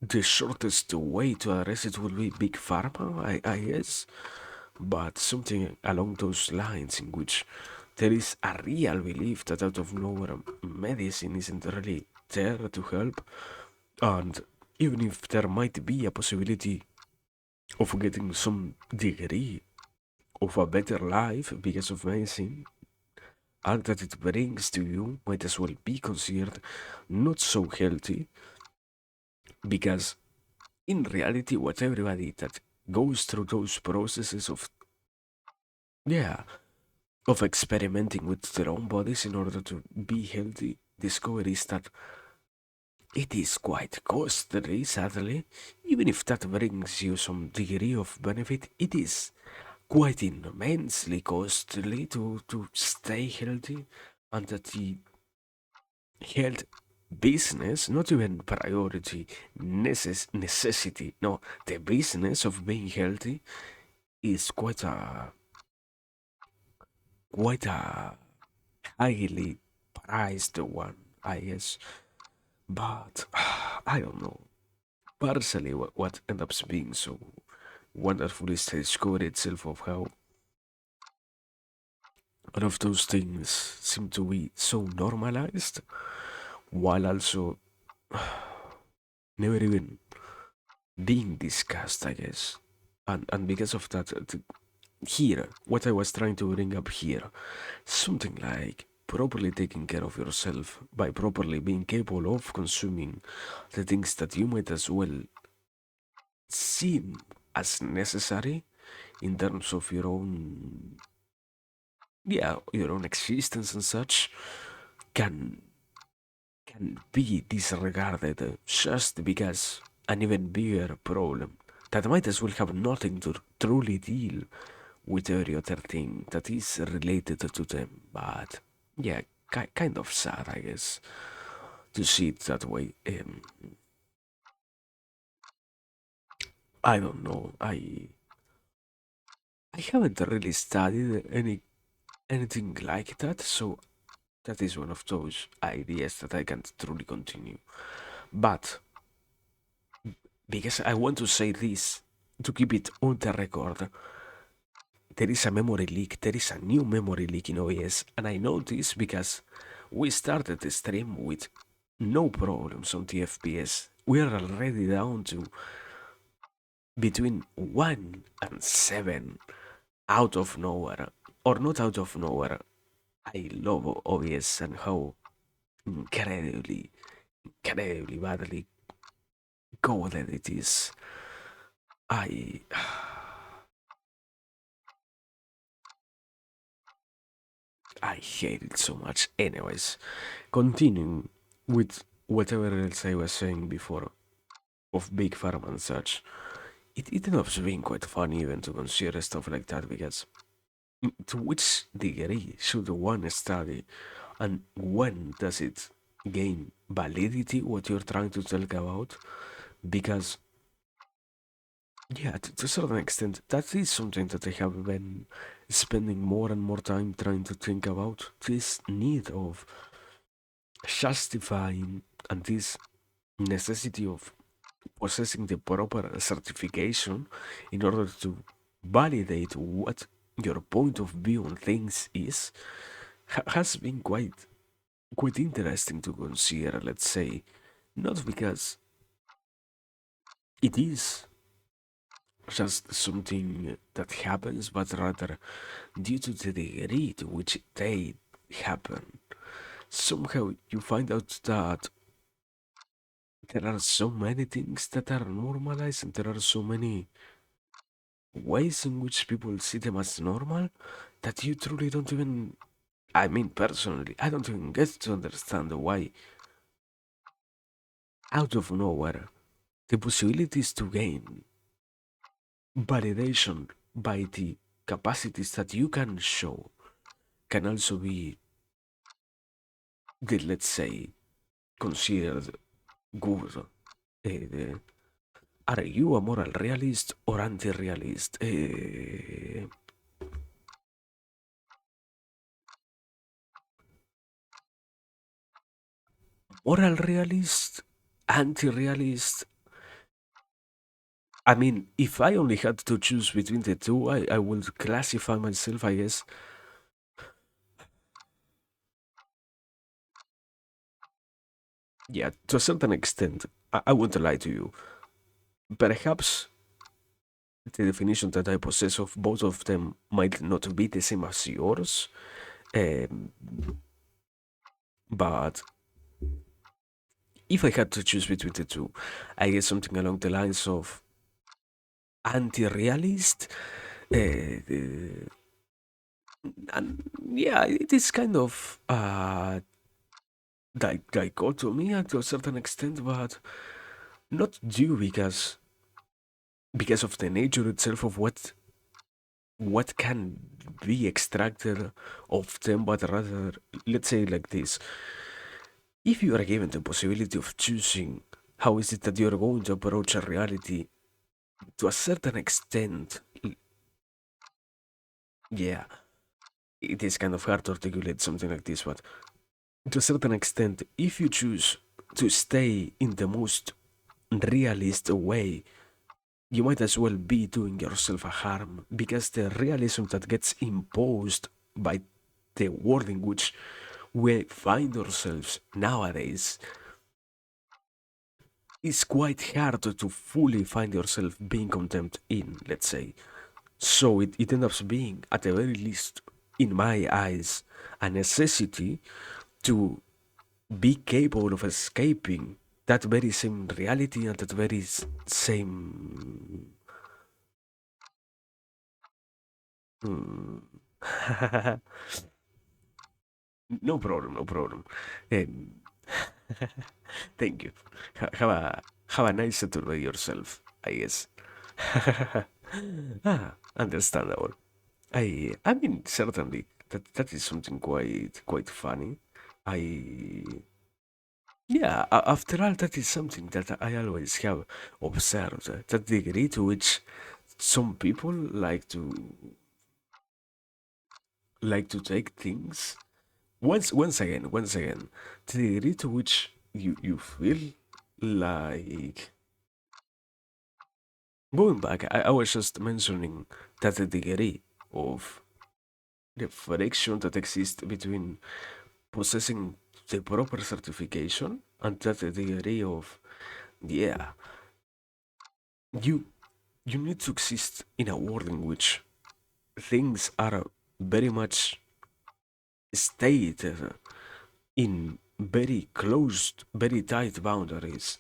the shortest way to address it would be big pharma, I guess, but something along those lines in which there is a real belief that out of nowhere medicine isn't really there to help, and even if there might be a possibility of getting some degree of a better life because of medicine, all that it brings to you might as well be considered not so healthy, because in reality, what everybody that goes through those processes of, yeah, of experimenting with their own bodies in order to be healthy discover is that it is quite costly, sadly. Even if that brings you some degree of benefit, it is quite immensely costly to stay healthy, and that the health business, not even priority, necessity, no, the business of being healthy is quite a highly prized one, I guess. But I don't know. Partially, what ends up being so wonderful is the discovery itself of how all of those things seem to be so normalized, while also never even being discussed, I guess. And because of that, here, what I was trying to bring up here, something like properly taking care of yourself by properly being capable of consuming the things that you might as well seem as necessary in terms of your own, yeah, your own existence and such, can can be disregarded just because an even bigger problem that might as well have nothing to truly deal with every other thing that is related to them. But yeah, kind of sad, I guess, to see it that way. I don't know. I haven't really studied anything like that, so that is one of those ideas that I can't truly continue. But because I want to say this to keep it on the record, there is a memory leak. There is a new memory leak in OS, and I know this because we started the stream with no problems on the FPS. We are already down to between 1 and 7 out of nowhere, or not out of nowhere. I love OBS and how incredibly, incredibly badly coded it is. I I hate it so much. Anyways, continuing with whatever else I was saying before of Big Pharma and such, it ended up being quite funny even to consider stuff like that because to which degree should one study and when does it gain validity what you're trying to talk about? Because yeah, to a certain extent, that is something that I have been spending more and more time trying to think about. This need of justifying and this necessity of possessing the proper certification in order to validate what your point of view on things is has been quite interesting to consider, let's say, not because it is just something that happens, but rather due to the degree to which they happen. Somehow you find out that there are so many things that are normalized and there are so many ways in which people see them as normal that you truly don't even. I mean, personally, I don't even get to understand why, out of nowhere, the possibilities to gain validation by the capacities that you can show can also be, let's say, considered good. Uh, are you a moral realist or anti-realist? Moral realist, anti-realist. I mean, if I only had to choose between the two, I would classify myself, I guess. Yeah, to a certain extent, I won't lie to you. Perhaps the definition that I possess of both of them might not be the same as yours, um, but if I had to choose between the two, I guess something along the lines of anti-realist. And yeah, it is kind of dichotomy to a certain extent, but not due because of the nature itself of what can be extracted of them, but rather, let's say like this: if you are given the possibility of choosing how is it that you're going to approach a reality to a certain extent, yeah, it is kind of hard to articulate something like this, but to a certain extent, if you choose to stay in the most realist way, you might as well be doing yourself a harm because the realism that gets imposed by the world in which we find ourselves nowadays is quite hard to fully find yourself being content in, let's say. So it ends up being, at the very least, in my eyes, a necessity to be capable of escaping that very same reality and that very same. Hmm. No problem, no problem. Um, Thank you. Have a nice Saturday yourself, I guess. Understandable. I mean certainly that is something quite funny. I Yeah, after all, that is something that I always have observed. That degree to which some people like to take things. Once again, the degree to which you feel like going back. I was just mentioning that the degree of the friction that exists between possessing the proper certification and that the degree of, yeah, you you need to exist in a world in which things are very much stated in very closed, very tight boundaries.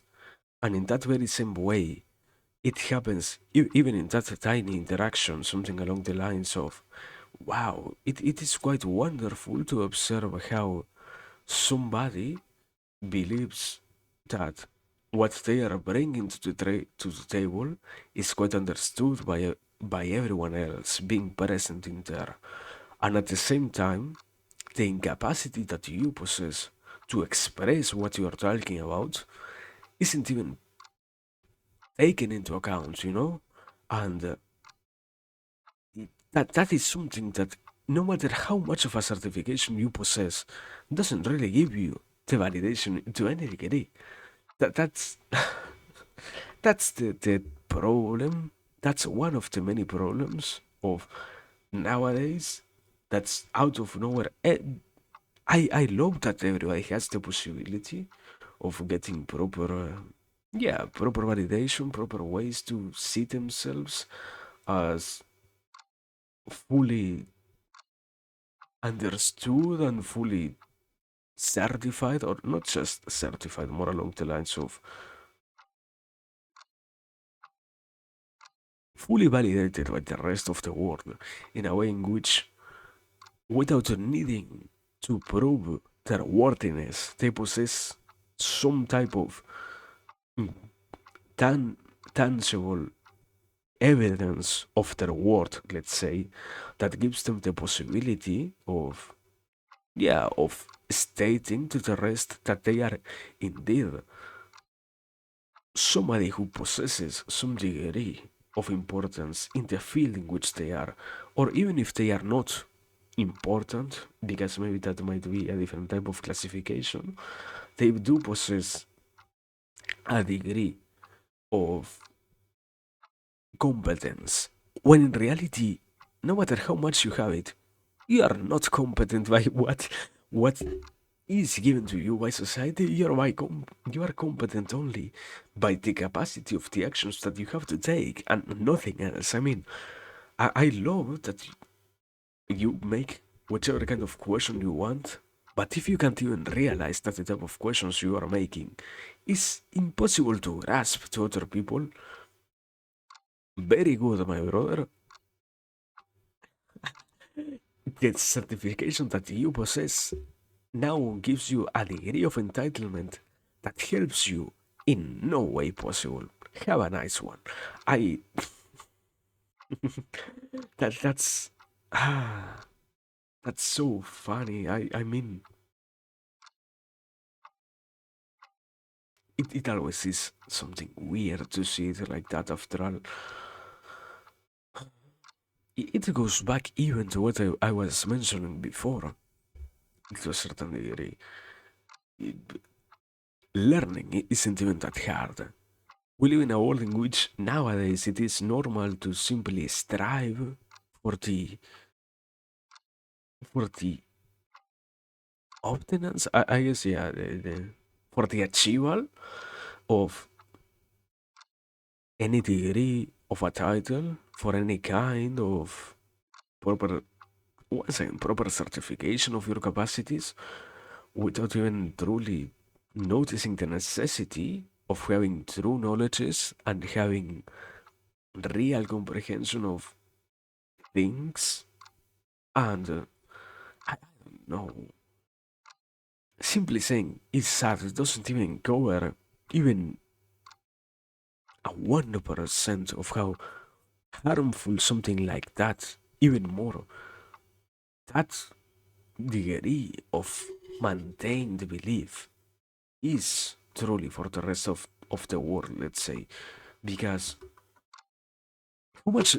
And in that very same way, it happens even in that tiny interaction, something along the lines of, wow, it is quite wonderful to observe how somebody believes that what they are bringing to the table is quite understood by everyone else being present in there. And at the same time, the incapacity that you possess to express what you are talking about isn't even taken into account, you know? And that is something that no matter how much of a certification you possess, doesn't really give you the validation to any degree. That's that's the problem. That's one of the many problems of nowadays. That's out of nowhere. I love that everybody has the possibility of getting proper validation, proper ways to see themselves as fully understood and fully certified, or not just certified, more along the lines of fully validated by the rest of the world in a way in which, without needing to prove their worthiness, they possess some type of tan- tangible evidence of their worth, let's say, that gives them the possibility of, yeah, of stating to the rest that they are indeed somebody who possesses some degree of importance in the field in which they are, or even if they are not important, because maybe that might be a different type of classification, they do possess a degree of competence. When in reality, no matter how much you have it, you are not competent by what is given to you by society. You are competent only by the capacity of the actions that you have to take and nothing else. I mean, I love that you make whichever kind of question you want, but if you can't even realize that the type of questions you are making is impossible to grasp to other people, very good, my brother. The certification that you possess now gives you a degree of entitlement that helps you in no way possible. Have a nice one. I that's ah that's so funny. I mean it always is something weird to see it like that after all. It goes back even to what I was mentioning before, to a certain degree. Learning isn't even that hard. We live in a world in which nowadays it is normal to simply strive for the obtenance. I guess, yeah, for the achievement of any degree of a title, for any kind of proper, once again, proper certification of your capacities, without even truly noticing the necessity of having true knowledges and having real comprehension of things. And I don't know. simply saying it's sad, it doesn't even cover even a 1% of how harmful something like that, even more. That degree of maintained belief is truly for the rest of the world, let's say. Because how much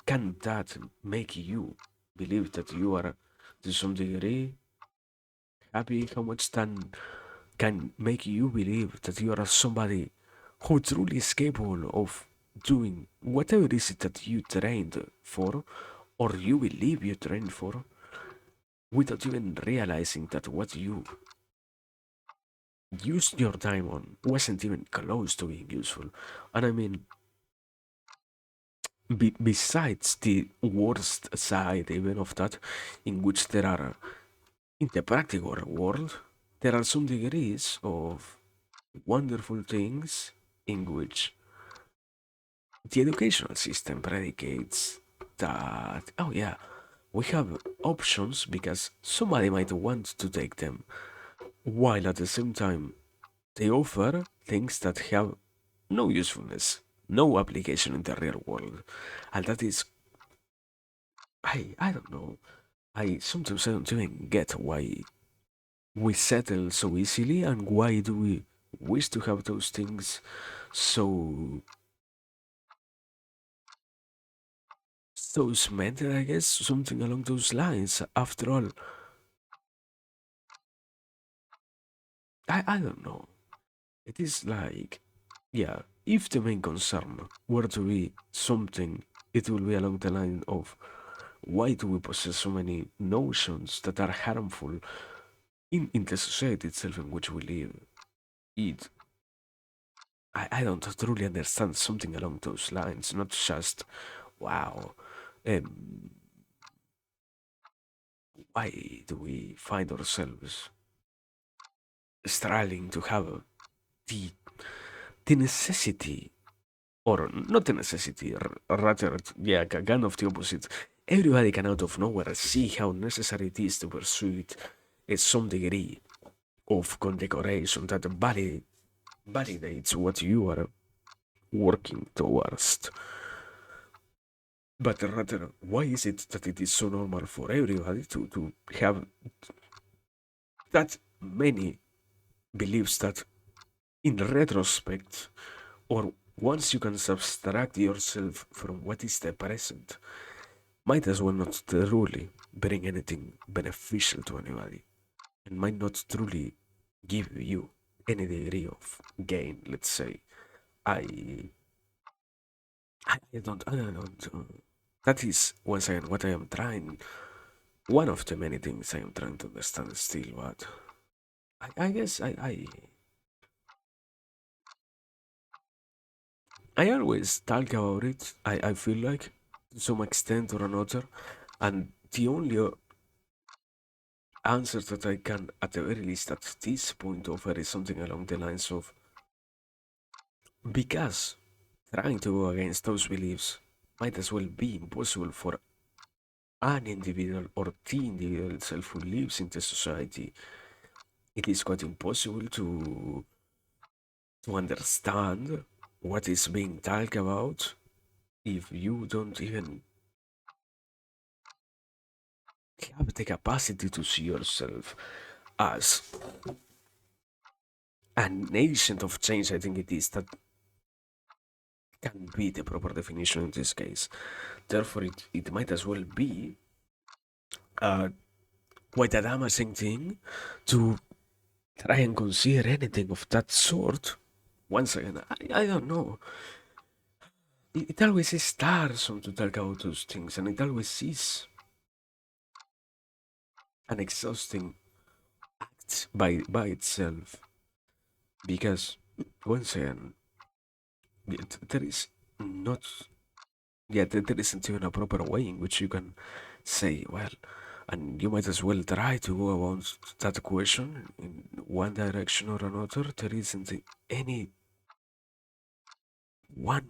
can that make you believe that you are to some degree happy? How much can make you believe that you are somebody who truly is capable of doing whatever it is that you trained for or you believe you trained for without even realizing that what you used your time on wasn't even close to being useful. And I mean, besides the worst side even of that, in which there are, in the practical world, there are some degrees of wonderful things in which the educational system predicates that, oh yeah, we have options because somebody might want to take them, while at the same time they offer things that have no usefulness, no application in the real world. And that is, I don't know. I don't even get why we settle so easily and why do we wish to have those things so so cemented, I guess, something along those lines. After all, I don't know. It is like, yeah, if the main concern were to be something, it will be along the line of why do we possess so many notions that are harmful in the society itself in which we live? It, I don't truly understand something along those lines, not just, wow, um, why do we find ourselves struggling to have the, the necessity or not a necessity, rather, yeah, kind of the opposite. Everybody can out of nowhere see how necessary it is to pursue it at some degree of condecoration that validates what you are working towards. But rather, why is it that it is so normal for everybody to have that many beliefs that, in retrospect, or once you can subtract yourself from what is the present, might as well not truly bring anything beneficial to anybody and might not truly give you any degree of gain, let's say. I I don't that is once again what I am trying, one of the many things I am trying to understand still, but I guess I always talk about it, I feel like, to some extent or another, and the only answer that I can, at the very least at this point, offer is something along the lines of, because trying to go against those beliefs might as well be impossible for an individual or the individual itself who lives in the society. It is quite impossible to understand what is being talked about if you don't even have the capacity to see yourself as an agent of change. I think it is that can be the proper definition in this case. Therefore, it might as well be uh, quite a damaging thing to try and consider anything of that sort. Once again, I don't know. It always is tiresome to talk about those things, and it always is an exhausting act by itself. Because, once again, there is not, yeah, there isn't even a proper way in which you can say, well, and you might as well try to go about that question in one direction or another. There isn't any one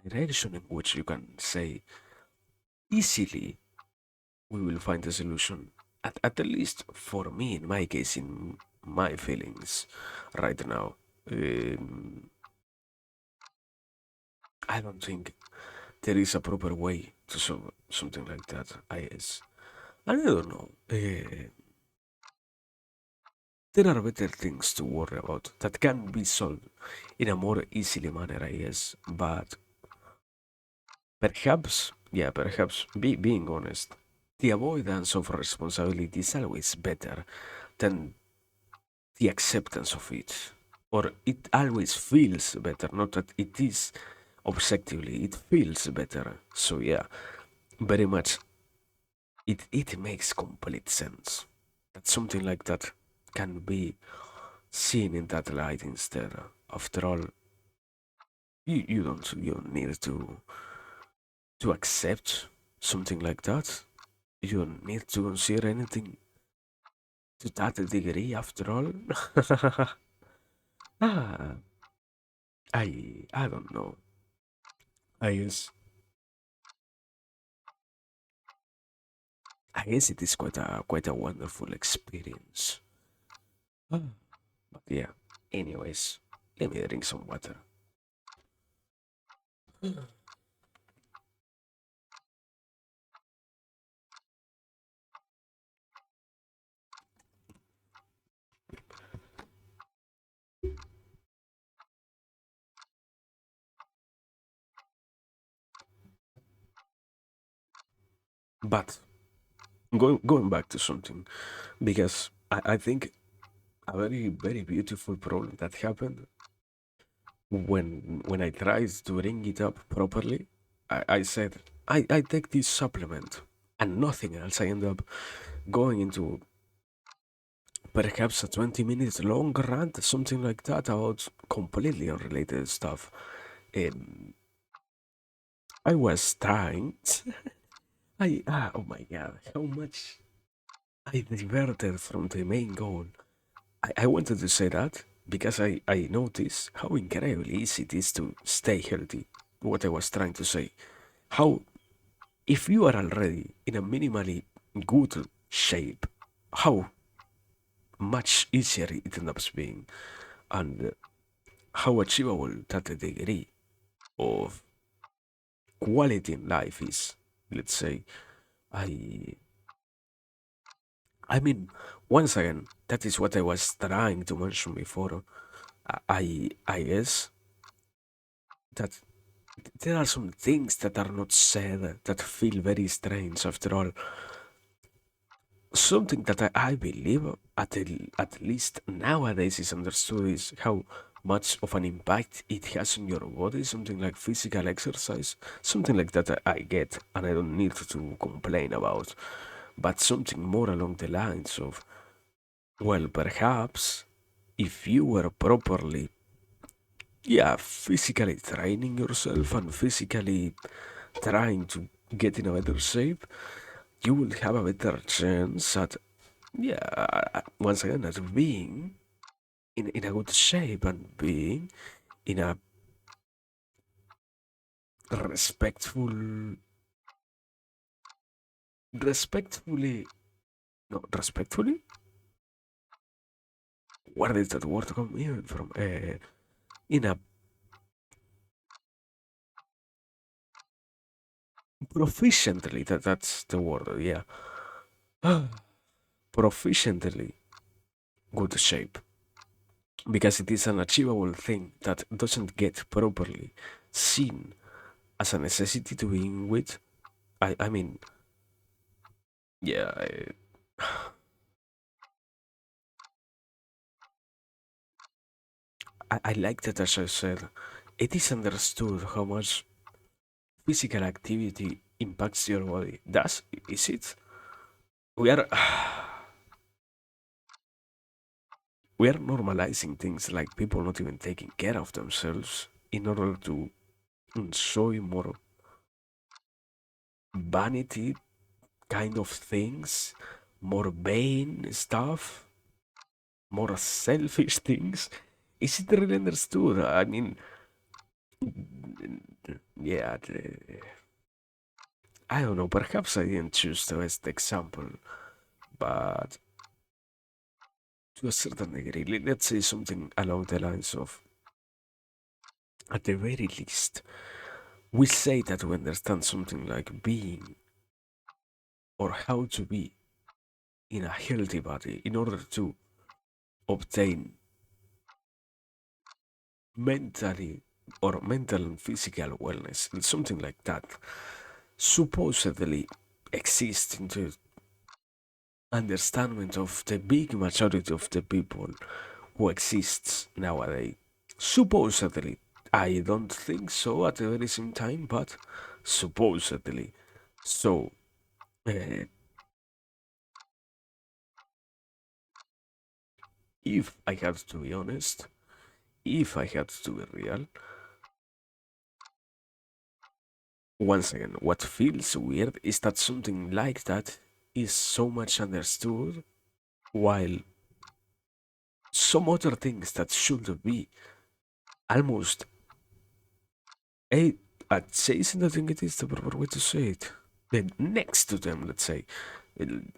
direction in which you can say easily we will find a solution. at the least for me, in my case, in my feelings right now, um, I don't think there is a proper way to solve something like that. I guess. I don't know. There are better things to worry about that can be solved in a more easily manner, I guess. But perhaps, yeah, perhaps being honest, the avoidance of responsibility is always better than the acceptance of it. Or it always feels better, not that it is objectively, it feels better. So, yeah, very much it makes complete sense that something like that can be seen in that light instead. After all, you don't need to accept something like that. You don't need to consider anything to that degree after all. ah, I don't know. I guess I guess it is quite a wonderful experience. Ah, but yeah. Anyways, let me drink some water. But going back to something, because I think a very beautiful problem that happened when I tried to bring it up properly. I said I take this supplement and nothing else. I end up going into perhaps a 20 minutes long rant, something like that, about completely unrelated stuff. Um, I was trying. Oh my god, how much I diverted from the main goal. I wanted to say that because I noticed how incredibly easy it is to stay healthy. What I was trying to say. How, if you are already in a minimally good shape, how much easier it ends up being, and how achievable that degree of quality in life is. Let's say, I, I mean, once again, that is what I was trying to mention before. I guess that there are some things that are not said that feel very strange after all. Something that I believe at least nowadays is understood is how much of an impact it has on your body, something like physical exercise, something like that I get and I don't need to complain about, but something more along the lines of, well, perhaps if you were properly, yeah, physically training yourself and physically trying to get in a better shape, you will have a better chance at, yeah, once again, at being in a good shape and being in a respectful, respectfully, no, respectfully? Where did that word come even from? In a proficiently, that's the word, yeah. Proficiently good shape. Because it is an achievable thing that doesn't get properly seen as a necessity to begin with. I mean, yeah, I like that, as I said, it is understood how much physical activity impacts your body. Does is it? We are we are normalizing things like people not even taking care of themselves in order to enjoy more vanity kind of things, more vain stuff, more selfish things. Is it really understood? I mean, yeah, I don't know. Perhaps I didn't choose the best example, but to a certain degree, let's say something along the lines of, at the very least, we say that we understand something like being or how to be in a healthy body in order to obtain mentally or mental and physical wellness and something like that supposedly exists in the understanding of the big majority of the people who exists nowadays. Supposedly, I don't think so at the very same time, but supposedly. So, uh, if I had to be honest, if I had to be real, once again, what feels weird is that something like that is so much understood, while some other things that should be almost a adjacent, I think it is the proper way to say it. Then next to them, let's say,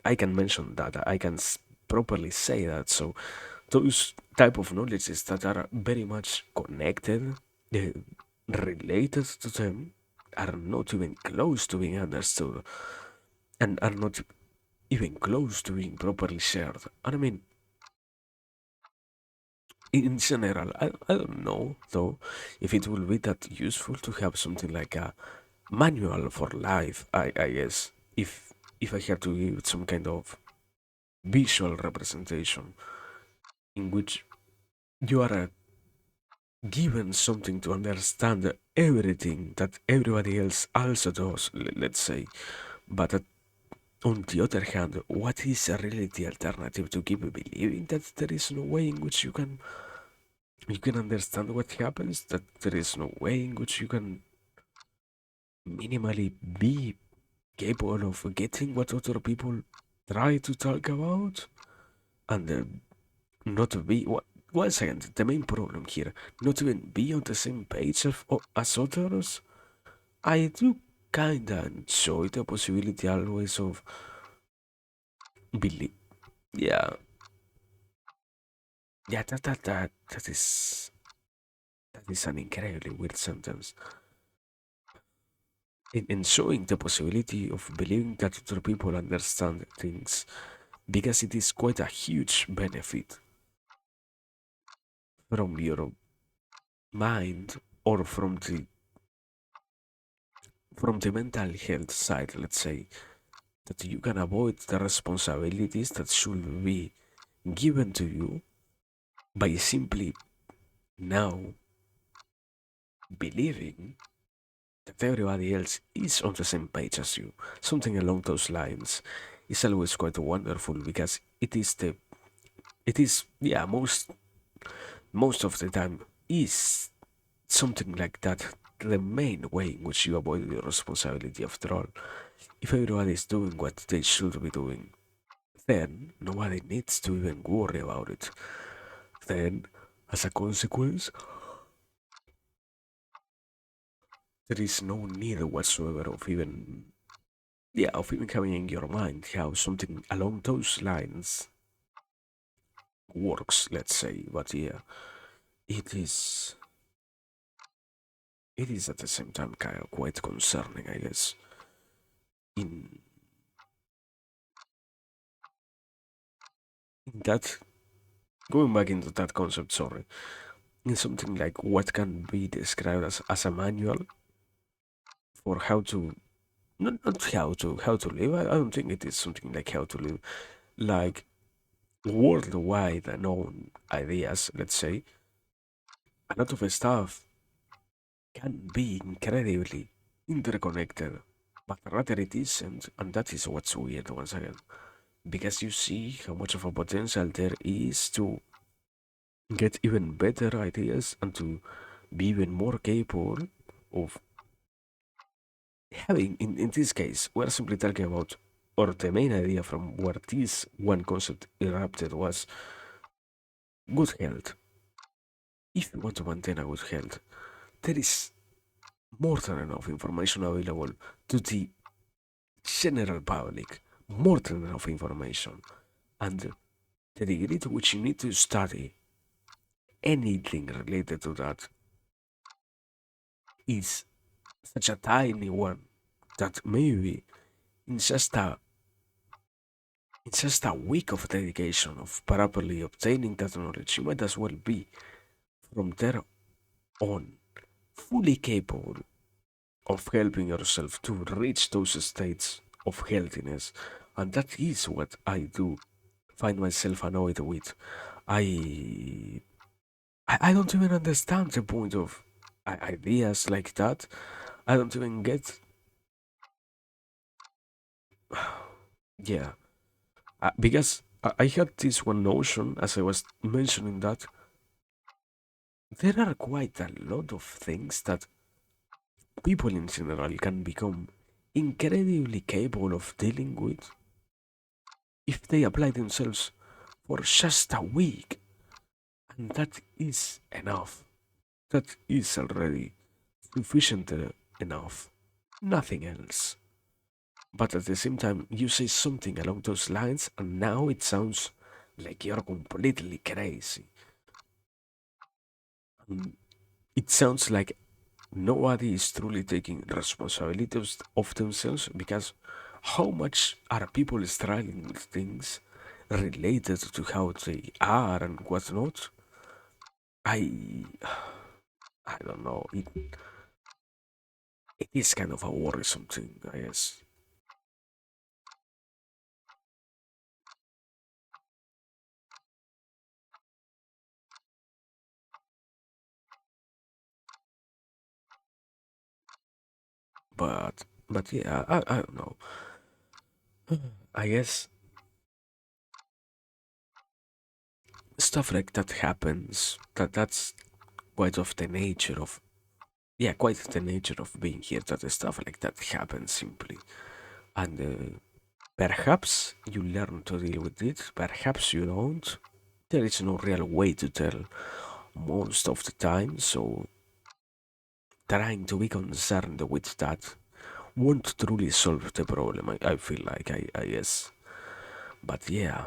I can mention that. I can properly say that. So those type of knowledges that are very much connected, uh, related to them, are not even close to being understood, and are not even close to being properly shared. And I mean, in general, I don't know though if it will be that useful to have something like a manual for life. I guess if I have to give some kind of visual representation in which you are given something to understand everything that everybody else also does, let's say, but on the other hand, what is really the alternative to keep believing that there is no way in which you can understand what happens, that there is no way in which you can minimally be capable of getting what other people try to talk about, and not be once again the main problem here, not even be on the same page as others. I do kinda enjoy the possibility always of believe. Yeah, yeah, that is an incredibly weird sentence. In showing the possibility of believing that other people understand things, because it is quite a huge benefit from your mind, or from the mental health side, let's say, that you can avoid the responsibilities that should be given to you by simply now believing that everybody else is on the same page as you. Something along those lines is always quite wonderful, because it is, yeah, most of the time is something like that, the main way in which you avoid your responsibility. After all, if everybody is doing what they should be doing, then nobody needs to even worry about it. Then, as a consequence, there is no need whatsoever of even, yeah, of even having in your mind how something along those lines works, let's say. But yeah, it is it is at the same time kind of quite concerning, I guess. In that, going back into that concept, sorry, in something like what can be described as a manual for how to, not how to live. I don't think it is something like how to live, like worldwide known ideas, let's say. A lot of stuff can be incredibly interconnected, but rather it isn't, and that is what's weird once again. Because you see how much of a potential there is to get even better ideas and to be even more capable of having, in this case, we're simply talking about, or the main idea from where this one concept erupted was good health. If you want to maintain a good health, there is more than enough information available to the general public, more than enough information. And the degree to which you need to study anything related to that is such a tiny one that maybe in just a in just a week of dedication of properly obtaining that knowledge, you might as well be from there on fully capable of helping yourself to reach those states of healthiness. And that is what I do find myself annoyed with. I I don't even understand the point of ideas like that. I don't even get. Yeah, because I had this one notion as I was mentioning that there are quite a lot of things that people in general can become incredibly capable of dealing with if they apply themselves for just a week. And that is enough. That is already sufficient enough. Nothing else. But at the same time, you say something along those lines, and now it sounds like you're completely crazy. And it sounds like nobody is truly taking responsibility of themselves because how much are people struggling with things related to how they are and whatnot? I I don't know. It is kind of a worrisome thing, I guess. But yeah, I don't know. I guess stuff like that happens. That's quite of the nature of yeah, quite the nature of being here. That stuff like that happens simply, and perhaps you learn to deal with it. Perhaps you don't. There is no real way to tell most of the time. So trying to be concerned with that won't truly solve the problem. I feel like I guess. But yeah,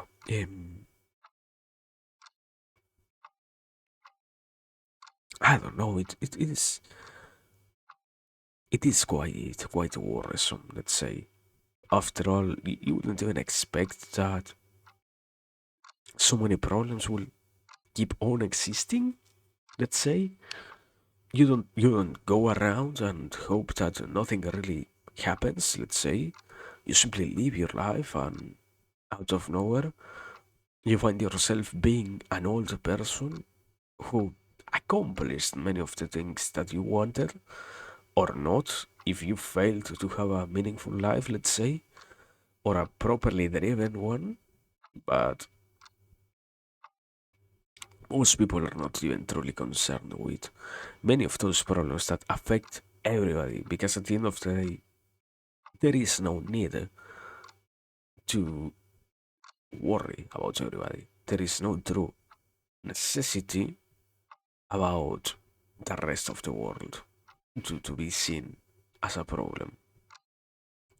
I don't know. It is quite worrisome. Let's say. After all, you wouldn't even expect that so many problems will keep on existing. Let's say you don't go around and hope that nothing really happens. Let's say you simply live your life and out of nowhere you find yourself being an old person who accomplished many of the things that you wanted or not if you failed to have a meaningful life, let's say, or a properly driven one. But most people are not even truly concerned with many of those problems that affect everybody because at the end of the day, there is no need to worry about everybody. There is no true necessity about the rest of the world to be seen as a problem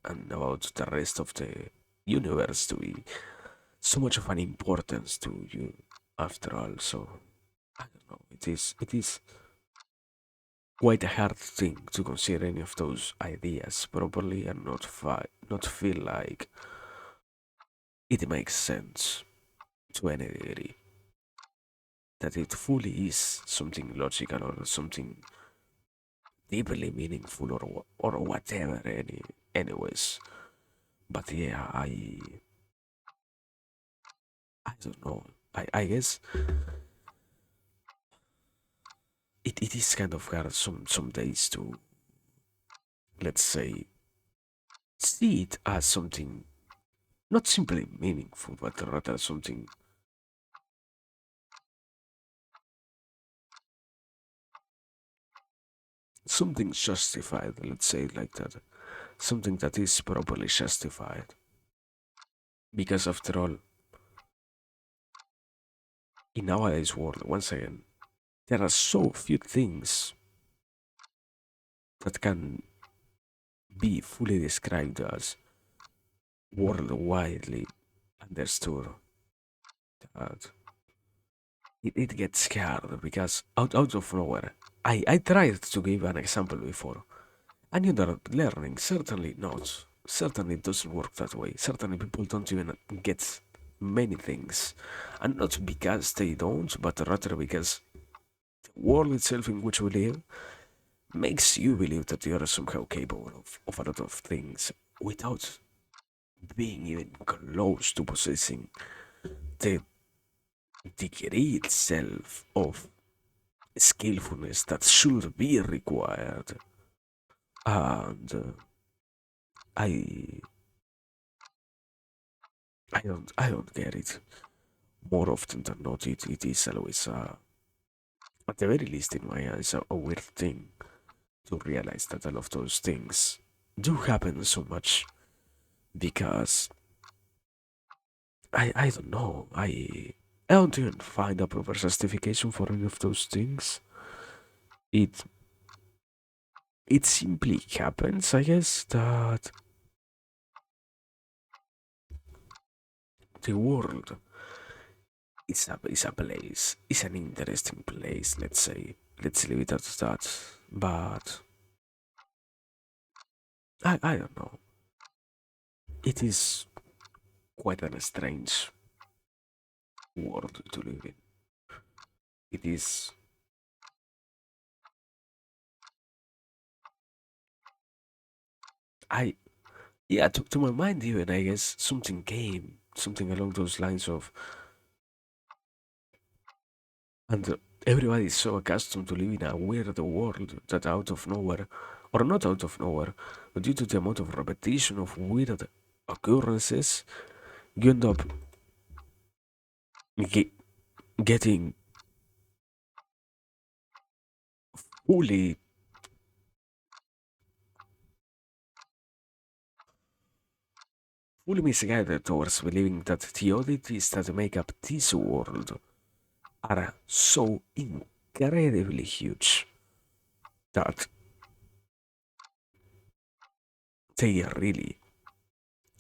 and about the rest of the universe to be so much of an importance to you after all. So I don't know. It is quite a hard thing to consider any of those ideas properly and not feel like it makes sense to any degree. That it fully is something logical or something deeply meaningful or whatever anyways. But yeah, I don't know. I guess it is kind of hard some days to, let's say, see it as something not simply meaningful but rather something justified, let's say it like that. Something that is properly justified. Because after all, in nowadays world, once again, there are so few things that can be fully described as world widely understood that it gets scared because out of nowhere. I tried to give an example before. And you know, learning certainly not. Certainly it doesn't work that way. Certainly people don't even get many things. And not because they don't, but rather because the world itself in which we live makes you believe that you are somehow capable of a lot of things without being even close to possessing the degree itself of skillfulness that should be required. And I I don't get it. More often than not, it is always at the very least in my eyes a weird thing to realize that all of those things do happen so much because I don't know. I don't even find a proper justification for any of those things. It it simply happens, I guess, that the world is a place, is an interesting place, let's say. Let's leave it at that. But I don't know. It is quite a strange world to live in. It is I yeah, to my mind even I guess something came, something along those lines of and everybody is so accustomed to living in a weird world that out of nowhere, or not out of nowhere, but due to the amount of repetition of weird occurrences, you end up ge- getting fully fully misguided towards believing that the oddities that make up this world are so incredibly huge that they really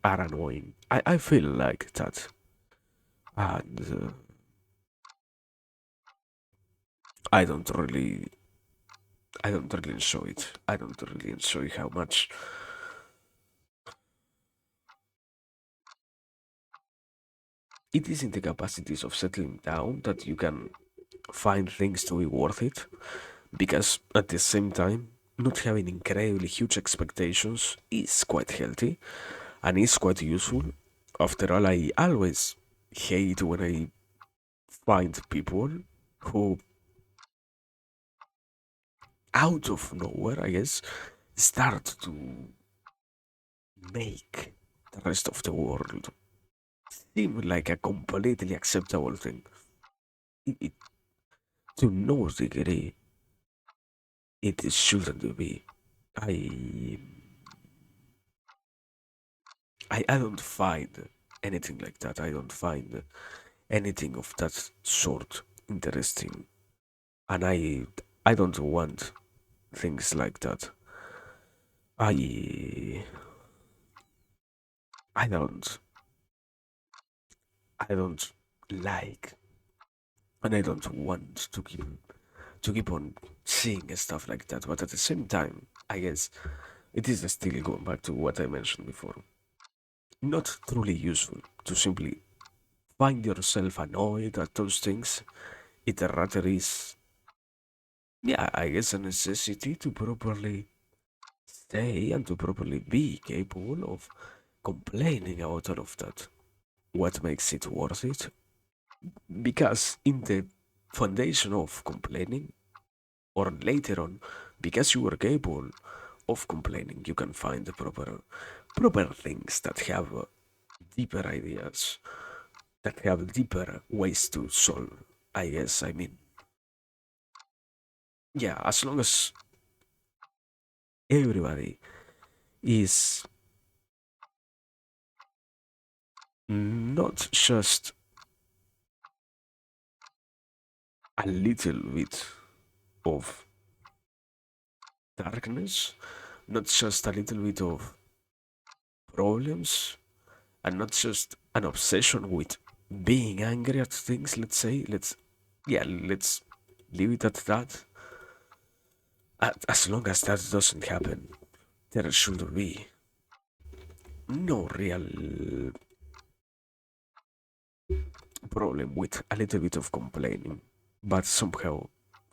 are annoying. I feel like that. And I don't really I don't really enjoy it. I don't really enjoy how much it is in the capacities of settling down that you can find things to be worth it. Because at the same time, not having incredibly huge expectations is quite healthy and is quite useful. After all, I always hate when I find people who, out of nowhere, I guess, start to make the rest of the world seem like a completely acceptable thing. It to no degree, it shouldn't be. I, I don't find anything like that. I don't find anything of that sort interesting, and I don't want things like that. I I don't I don't like, and I don't want to keep on seeing stuff like that. But at the same time, I guess it is still going back to what I mentioned before. Not truly useful to simply find yourself annoyed at those things. It rather is, yeah, I guess a necessity to properly stay and to properly be capable of complaining about all of that. What makes it worth it? Because in the foundation of complaining, or later on, because you are capable of complaining, you can find the proper things that have deeper ideas, that have deeper ways to solve. I guess. I mean, yeah. As long as everybody is not just a little bit of darkness, not just a little bit of problems, and not just an obsession with being angry at things. Let's say, let's leave it at that. As long as that doesn't happen, there should be no real problem with a little bit of complaining. But somehow,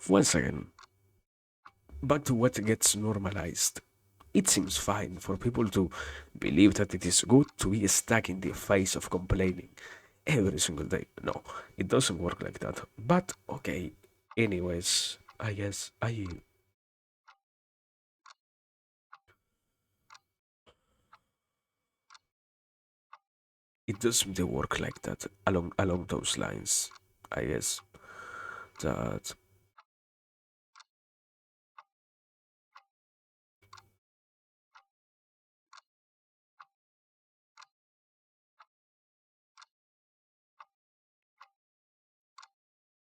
once again, back to what gets normalized. It seems fine for people to believe that it is good to be stuck in the face of complaining every single day. No, it doesn't work like that. But okay, anyways, I guess it doesn't work like that along those lines. I guess that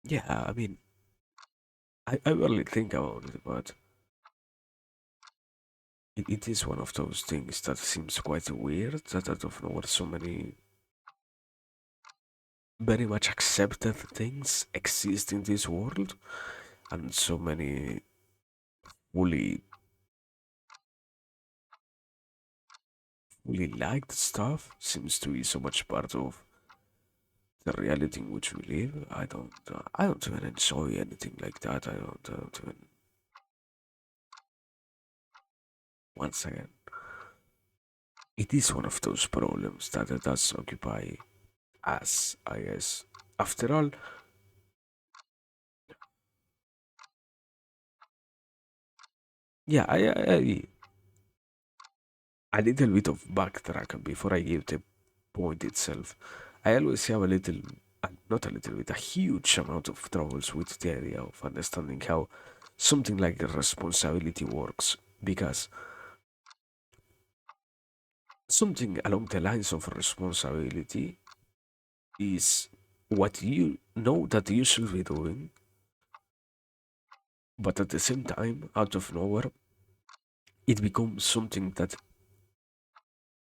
yeah, I mean I barely think about it, but it is one of those things that seems quite weird that out of nowhere so many very much accepted things exist in this world and so many fully fully liked stuff seems to be so much part of the reality in which we live. I don't even enjoy anything like that. I don't even once again. It is one of those problems that it does occupy us, I guess. After all, yeah, a little bit of backtrack before I give the point itself. I always have a little, not a little bit, a huge amount of troubles with the idea of understanding how something like responsibility works. Because something along the lines of responsibility is what you know that you should be doing, but at the same time, out of nowhere, it becomes something that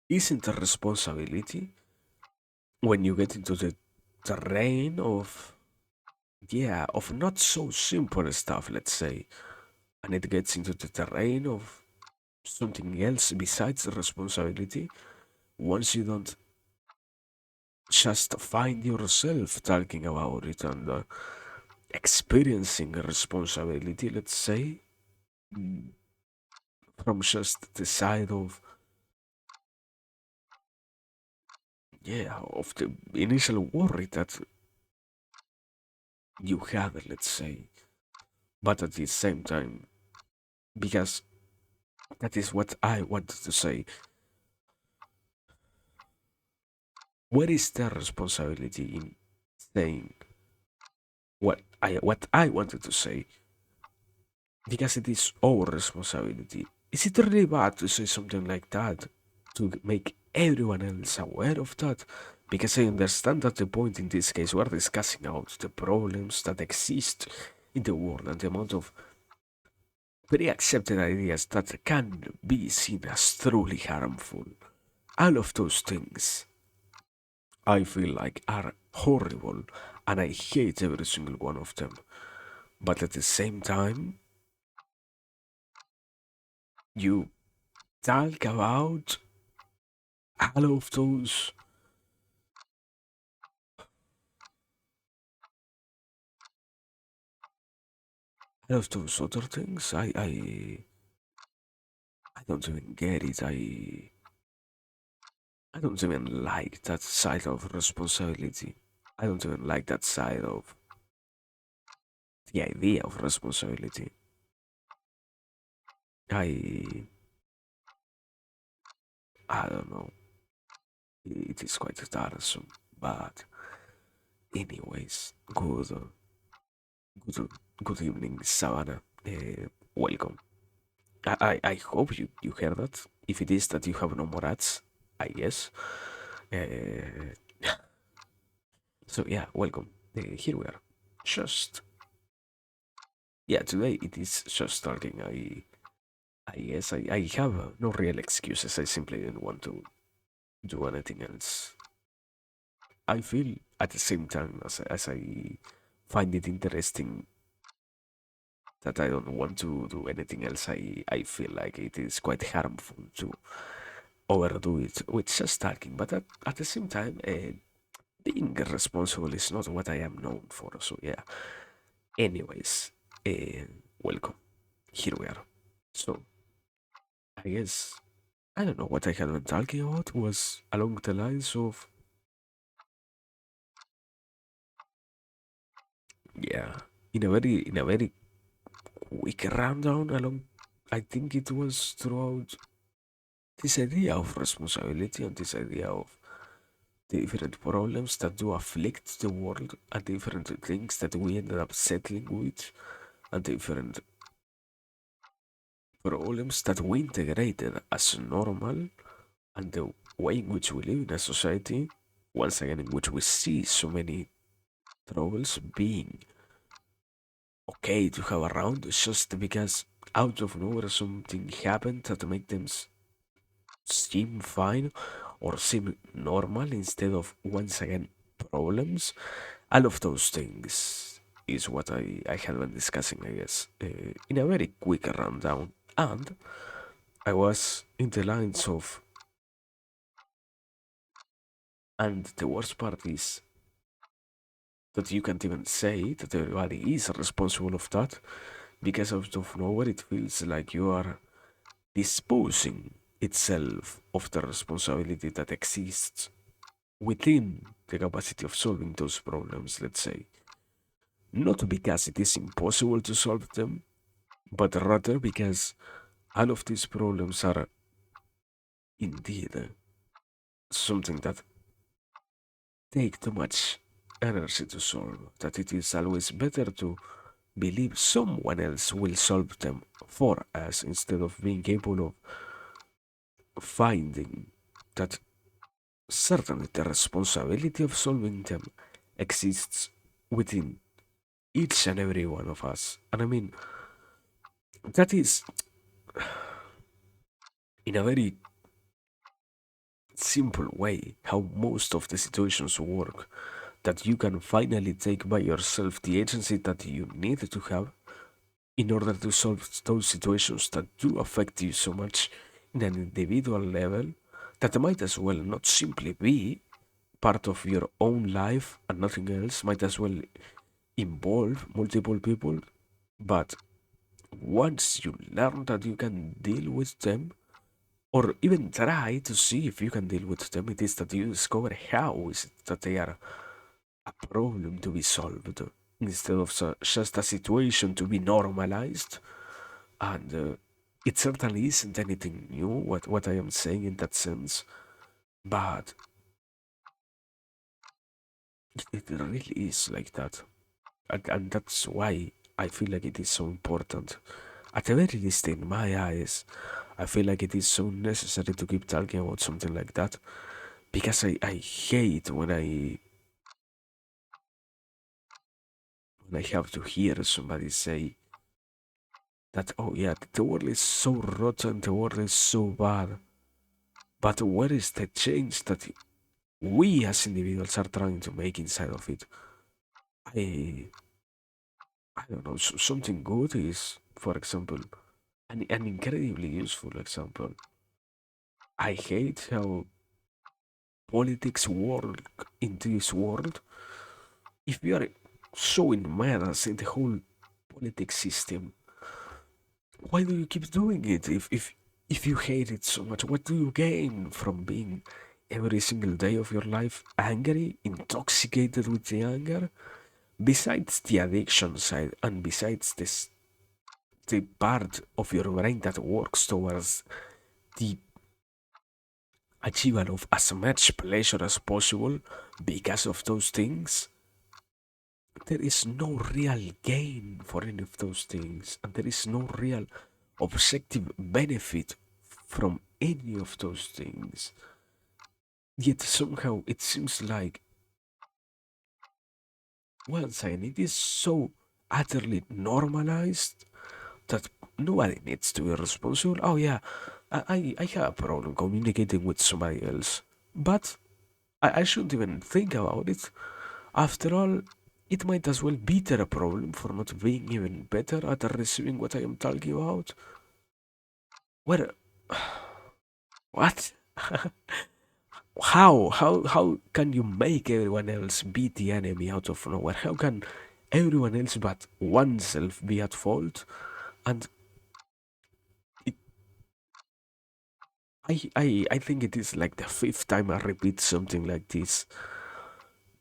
isn't a responsibility when you get into the terrain of, yeah, of not so simple stuff, let's say, and it gets into the terrain of something else besides the responsibility. Once you don't just find yourself talking about it and experiencing a responsibility, let's say, from just the side of, yeah, of the initial worry that you had, let's say, but at the same time, because that is what I wanted to say. Where is the responsibility in saying what I wanted to say? Because it is our responsibility. Is it really bad to say something like that to make everyone else aware of that? Because I understand that the point in this case we're discussing about the problems that exist in the world and the amount of pre accepted ideas that can be seen as truly harmful. All of those things I feel like are horrible and I hate every single one of them. But at the same time, you talk about all of those other things. I don't even get it. I don't even like that side of responsibility. I don't even like that side of the idea of responsibility. I I don't know. It is quite tiresome. But anyways, good good evening, Savannah. Welcome. I hope you heard that. If it is that you have no more ads, I guess. Uh, so yeah, welcome. Here we are. Just yeah, today it is just starting. I guess I have no real excuses. I simply didn't want to. do anything else. I feel at the same time as I find it interesting that I don't want to do anything else. I feel like it is quite harmful to overdo it with just talking. But at the same time, being responsible is not what I am known for. So yeah. Anyways, uh, welcome. Here we are. So I guess I don't know what I had been talking about was along the lines of yeah, in a very quick rundown along. I think it was throughout this idea of responsibility and this idea of the different problems that do afflict the world and different things that we ended up settling with and different problems that we integrated as normal and the way in which we live in a society, once again, in which we see so many troubles being okay to have around just because out of nowhere something happened that make them seem fine or seem normal instead of once again problems. All of those things is what I had been discussing, I guess, in a very quick rundown. And I was in the lines of, and the worst part is that you can't even say that everybody is responsible of that because out of nowhere it feels like you are disposing itself of the responsibility that exists within the capacity of solving those problems, let's say. Not because it is impossible to solve them, but rather because all of these problems are indeed something that take too much energy to solve, that it is always better to believe someone else will solve them for us instead of being capable of finding that certainly the responsibility of solving them exists within each and every one of us. And I mean, that is, in a very simple way, how most of the situations work. That you can finally take by yourself the agency that you need to have in order to solve those situations that do affect you so much in an individual level that might as well not simply be part of your own life and nothing else, might as well involve multiple people. But once you learn that you can deal with them, or even try to see if you can deal with them, it is that you discover how is it that they are a problem to be solved instead of just a situation to be normalized. And it certainly isn't anything new, what I am saying in that sense, but it really is like that. And that's why I feel like it is so important. At the very least, in my eyes, I feel like it is so necessary to keep talking about something like that because I hate when I have to hear somebody say that, oh yeah, the world is so rotten, the world is so bad, but where is the change that we as individuals are trying to make inside of it? I I don't know. Something good is, for example, an incredibly useful example. I hate how politics work in this world. If you are so immersed in the whole politics system, why do you keep doing it? If you hate it so much, what do you gain from being every single day of your life angry, intoxicated with the anger? Besides the addiction side, and besides this, the part of your brain that works towards the achievement of as much pleasure as possible because of those things, there is no real gain for any of those things, and there is no real objective benefit from any of those things. Yet somehow it seems like, once again, it is so utterly normalized that nobody needs to be responsible. Oh, yeah, I have a problem communicating with somebody else. But I shouldn't even think about it. After all, it might as well be their problem for not being even better at receiving what I am talking about. Where? What? How can you make everyone else be the enemy out of nowhere? How can everyone else but oneself be at fault? And it, I think it is like the fifth time I repeat something like this.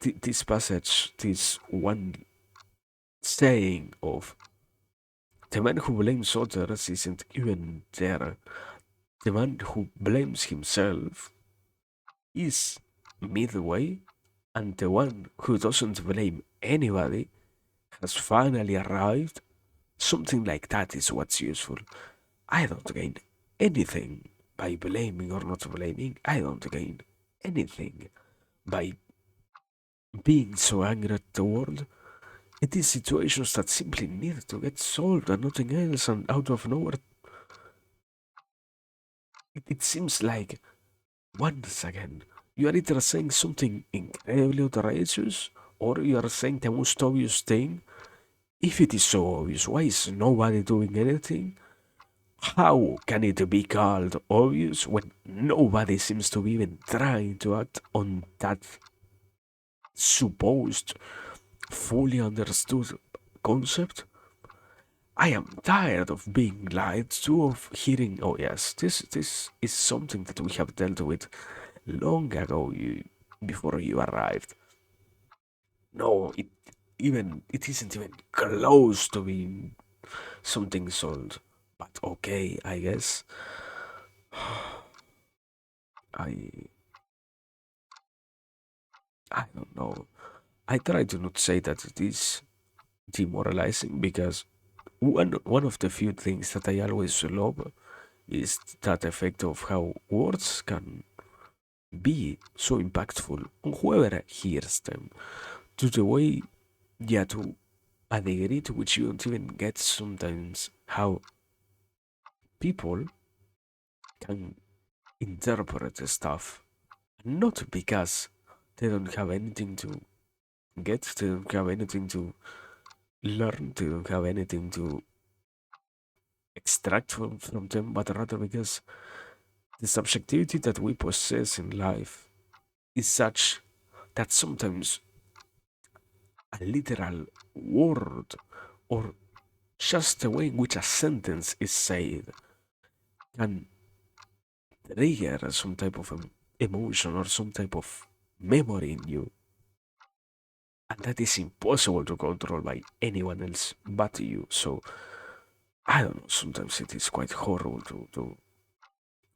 This passage, this one saying of the man who blames others isn't even there. The man who blames himself is midway, and the one who doesn't blame anybody has finally arrived. Something like that is what's useful. I don't gain anything by blaming or not blaming. I don't gain anything by being so angry at the world. It is situations that simply need to get solved and nothing else, and out of nowhere, it seems like, once again, you are either saying something incredibly outrageous or you are saying the most obvious thing. If it is so obvious, why is nobody doing anything? How can it be called obvious when nobody seems to be even trying to act on that supposed fully understood concept? I am tired of being lied to, of hearing, oh yes, this is something that we have dealt with long ago, before you arrived. No, it isn't even close to being something sold. But okay, I guess I I don't know. I try to not say that it is demoralizing because one of the few things that I always love is that effect of how words can be so impactful on whoever hears them. To the way, yeah, to a degree to which you don't even get sometimes how people can interpret the stuff. Not because they don't have anything to get, they don't have anything to learn, they don't have anything to extract from them, but rather because the subjectivity that we possess in life is such that sometimes a literal word or just the way in which a sentence is said can trigger some type of emotion or some type of memory in you. And that is impossible to control by anyone else but you. So, I don't know, sometimes it is quite horrible to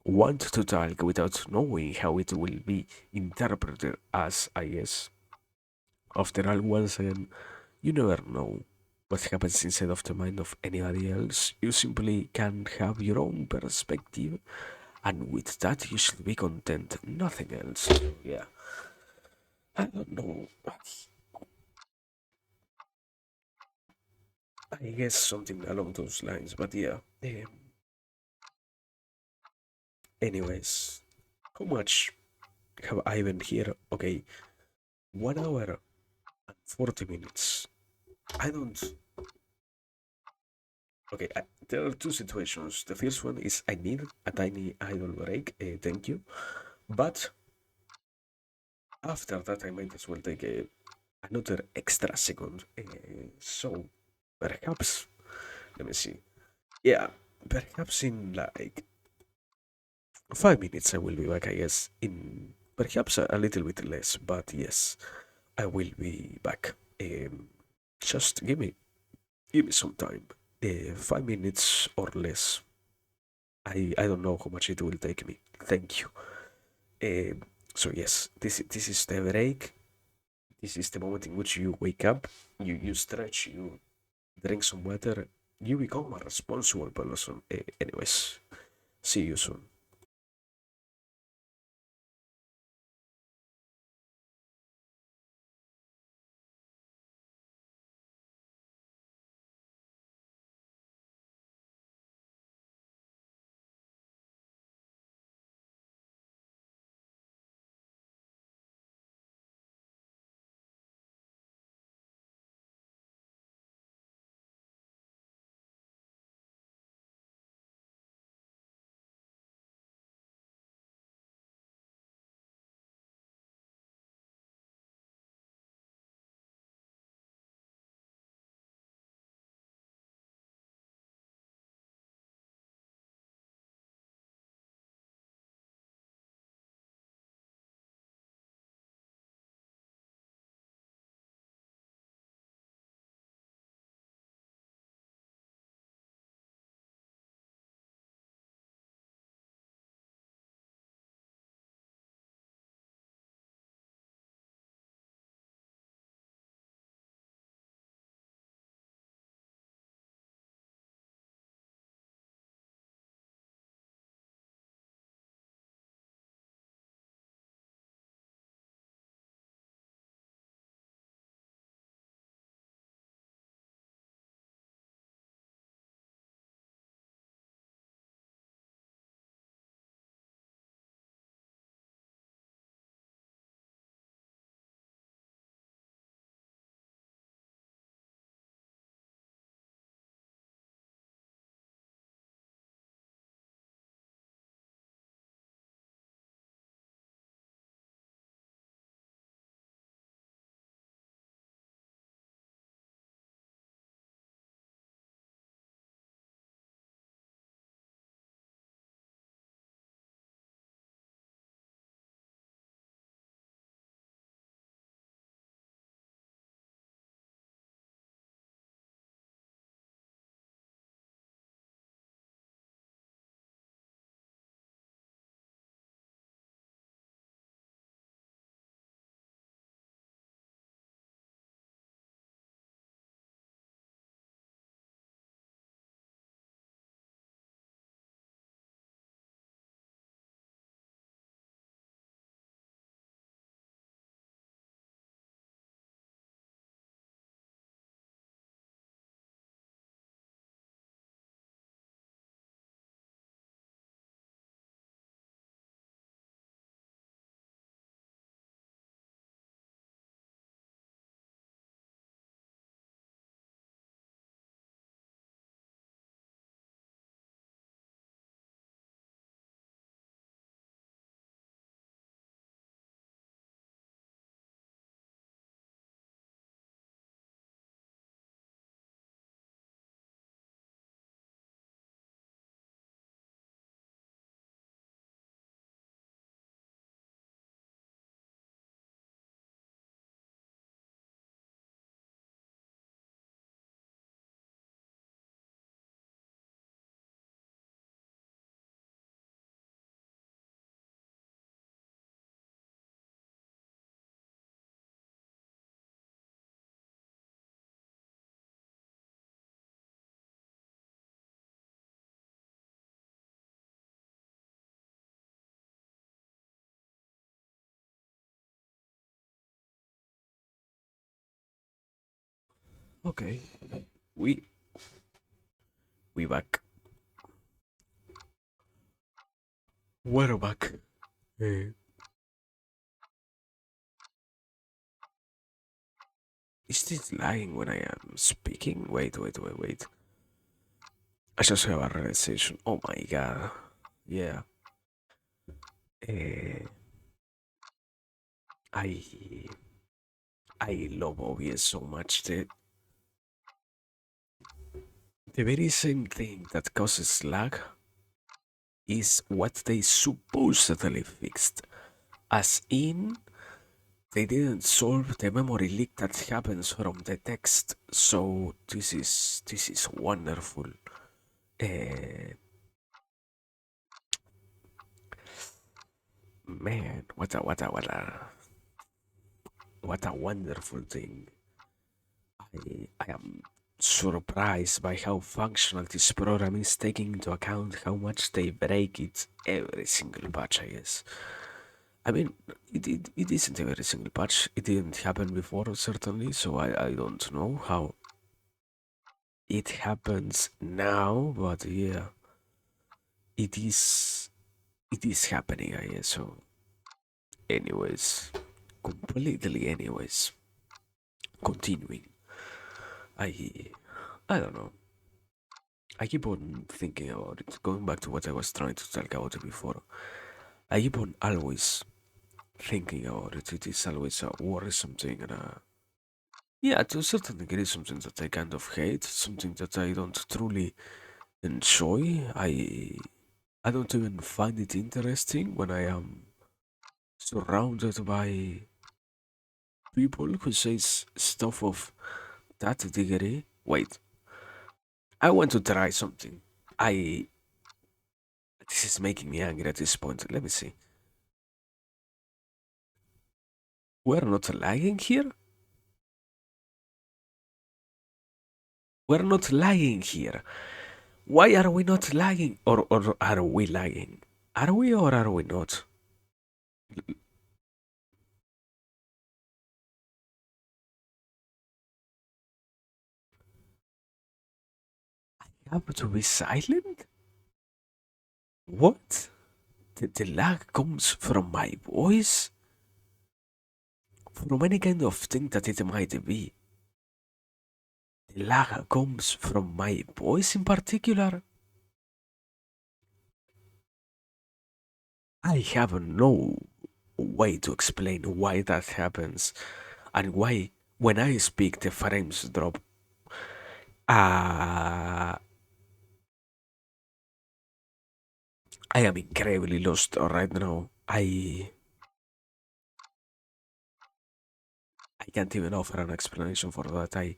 want to talk without knowing how it will be interpreted as, I guess. After all, once again, you never know what happens inside of the mind of anybody else. You simply can have your own perspective, and with that, you should be content. Nothing else. So, yeah, I don't know. I guess something along those lines, but yeah. Anyways, how much have I been here? Okay, 1 hour and 40 minutes. I don't. Okay, there are two situations. The first one is I need a tiny idle break. Thank you. But after that, I might as well take another extra second. So perhaps, let me see. Yeah, perhaps in like 5 minutes I will be back. I guess in perhaps a little bit less, but yes, I will be back. Just give me some time. 5 minutes or less. I don't know how much it will take me. Thank you. So yes, this is the break. This is the moment in which you wake up, you stretch, you drink some water, you become a responsible person. Anyways, see you soon. Okay, we we back. We're back. Uh, is this lying when I am speaking? Wait. I just have a realization. Oh my god. Yeah. Uh, I I love OBS so much. The very same thing that causes lag is what they supposedly fixed. As in, they didn't solve the memory leak that happens from the text. So this is wonderful. Uh, Man, what a wonderful thing. I am surprised by how functional this program is, taking into account how much they break it every single patch, I guess. I mean, it isn't every single patch. It didn't happen before, certainly, so I don't know how it happens now, but yeah, it is it is happening, I guess. So, anyways, completely anyways, continuing. I I don't know. I keep on thinking about it. Going back to what I was trying to talk about before, I keep on always thinking about it. It is always a worrisome thing, and yeah, to a certain degree, something that I kind of hate, something that I don't truly enjoy. I don't even find it interesting when I am surrounded by people who says stuff of that degree. Wait, I want to try something. I This is making me angry at this point. Let me see. We're not lagging here? We're not lagging here. Why are we not lagging? Or are we lagging? Are we or are we not? Have to be silent? What? The lag comes from my voice? From any kind of thing that it might be. The lag comes from my voice in particular? I have no way to explain why that happens and why when I speak the frames drop. Uh, I am incredibly lost right now. I can't even offer an explanation for that. I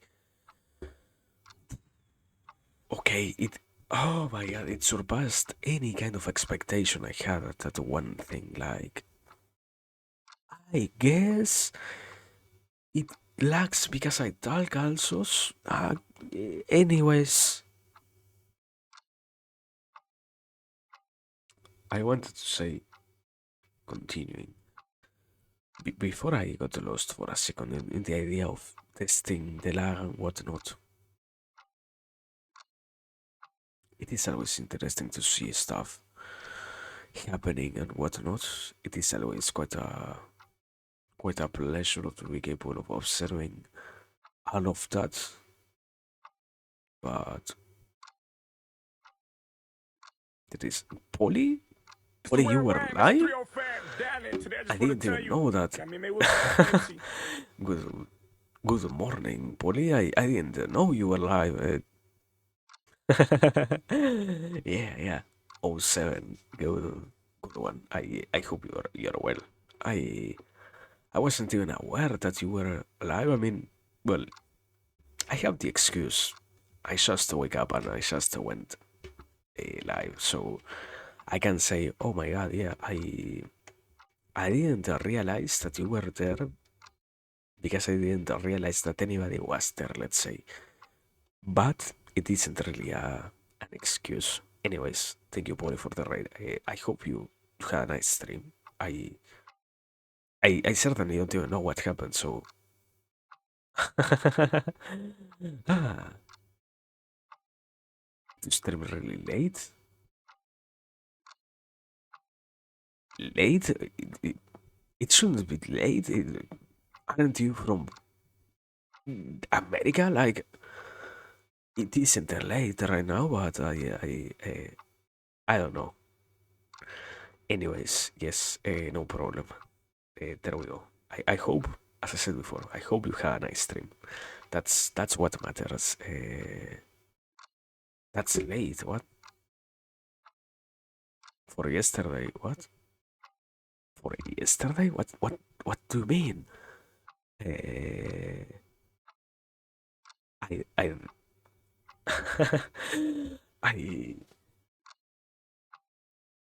Okay, it oh my god, it surpassed any kind of expectation I had at that one thing. Like, I guess it lacks because I talk also. Anyways, I wanted to say, continuing, before I got lost for a second in the idea of testing the lag and whatnot, it is always interesting to see stuff happening and whatnot. It is always quite a pleasure to be capable of observing all of that. But it is Polly? Polly, you were live? I didn't even know that. good, good morning, Polly. I didn't know you were live. Yeah. Oh 07. Good one. I hope you're well. I I wasn't even aware that you were alive. I mean, well, I have the excuse. I just wake up and I just went live, so I can say, "Oh my God, yeah, I didn't realize that you were there because I didn't realize that anybody was there." Let's say, but it isn't really an excuse. Anyways, thank you, Polly, for the raid. I hope you had a nice stream. I I certainly don't even know what happened, so ah, to stream really late? Late? It shouldn't be late. Aren't you from America? Like, it isn't late right now, but I don't know. Anyways, yes, no problem. There we go. I hope, as I said before, I hope you had a nice stream. That's what matters. That's late. What for yesterday? What for yesterday? What do you mean? Uh, I I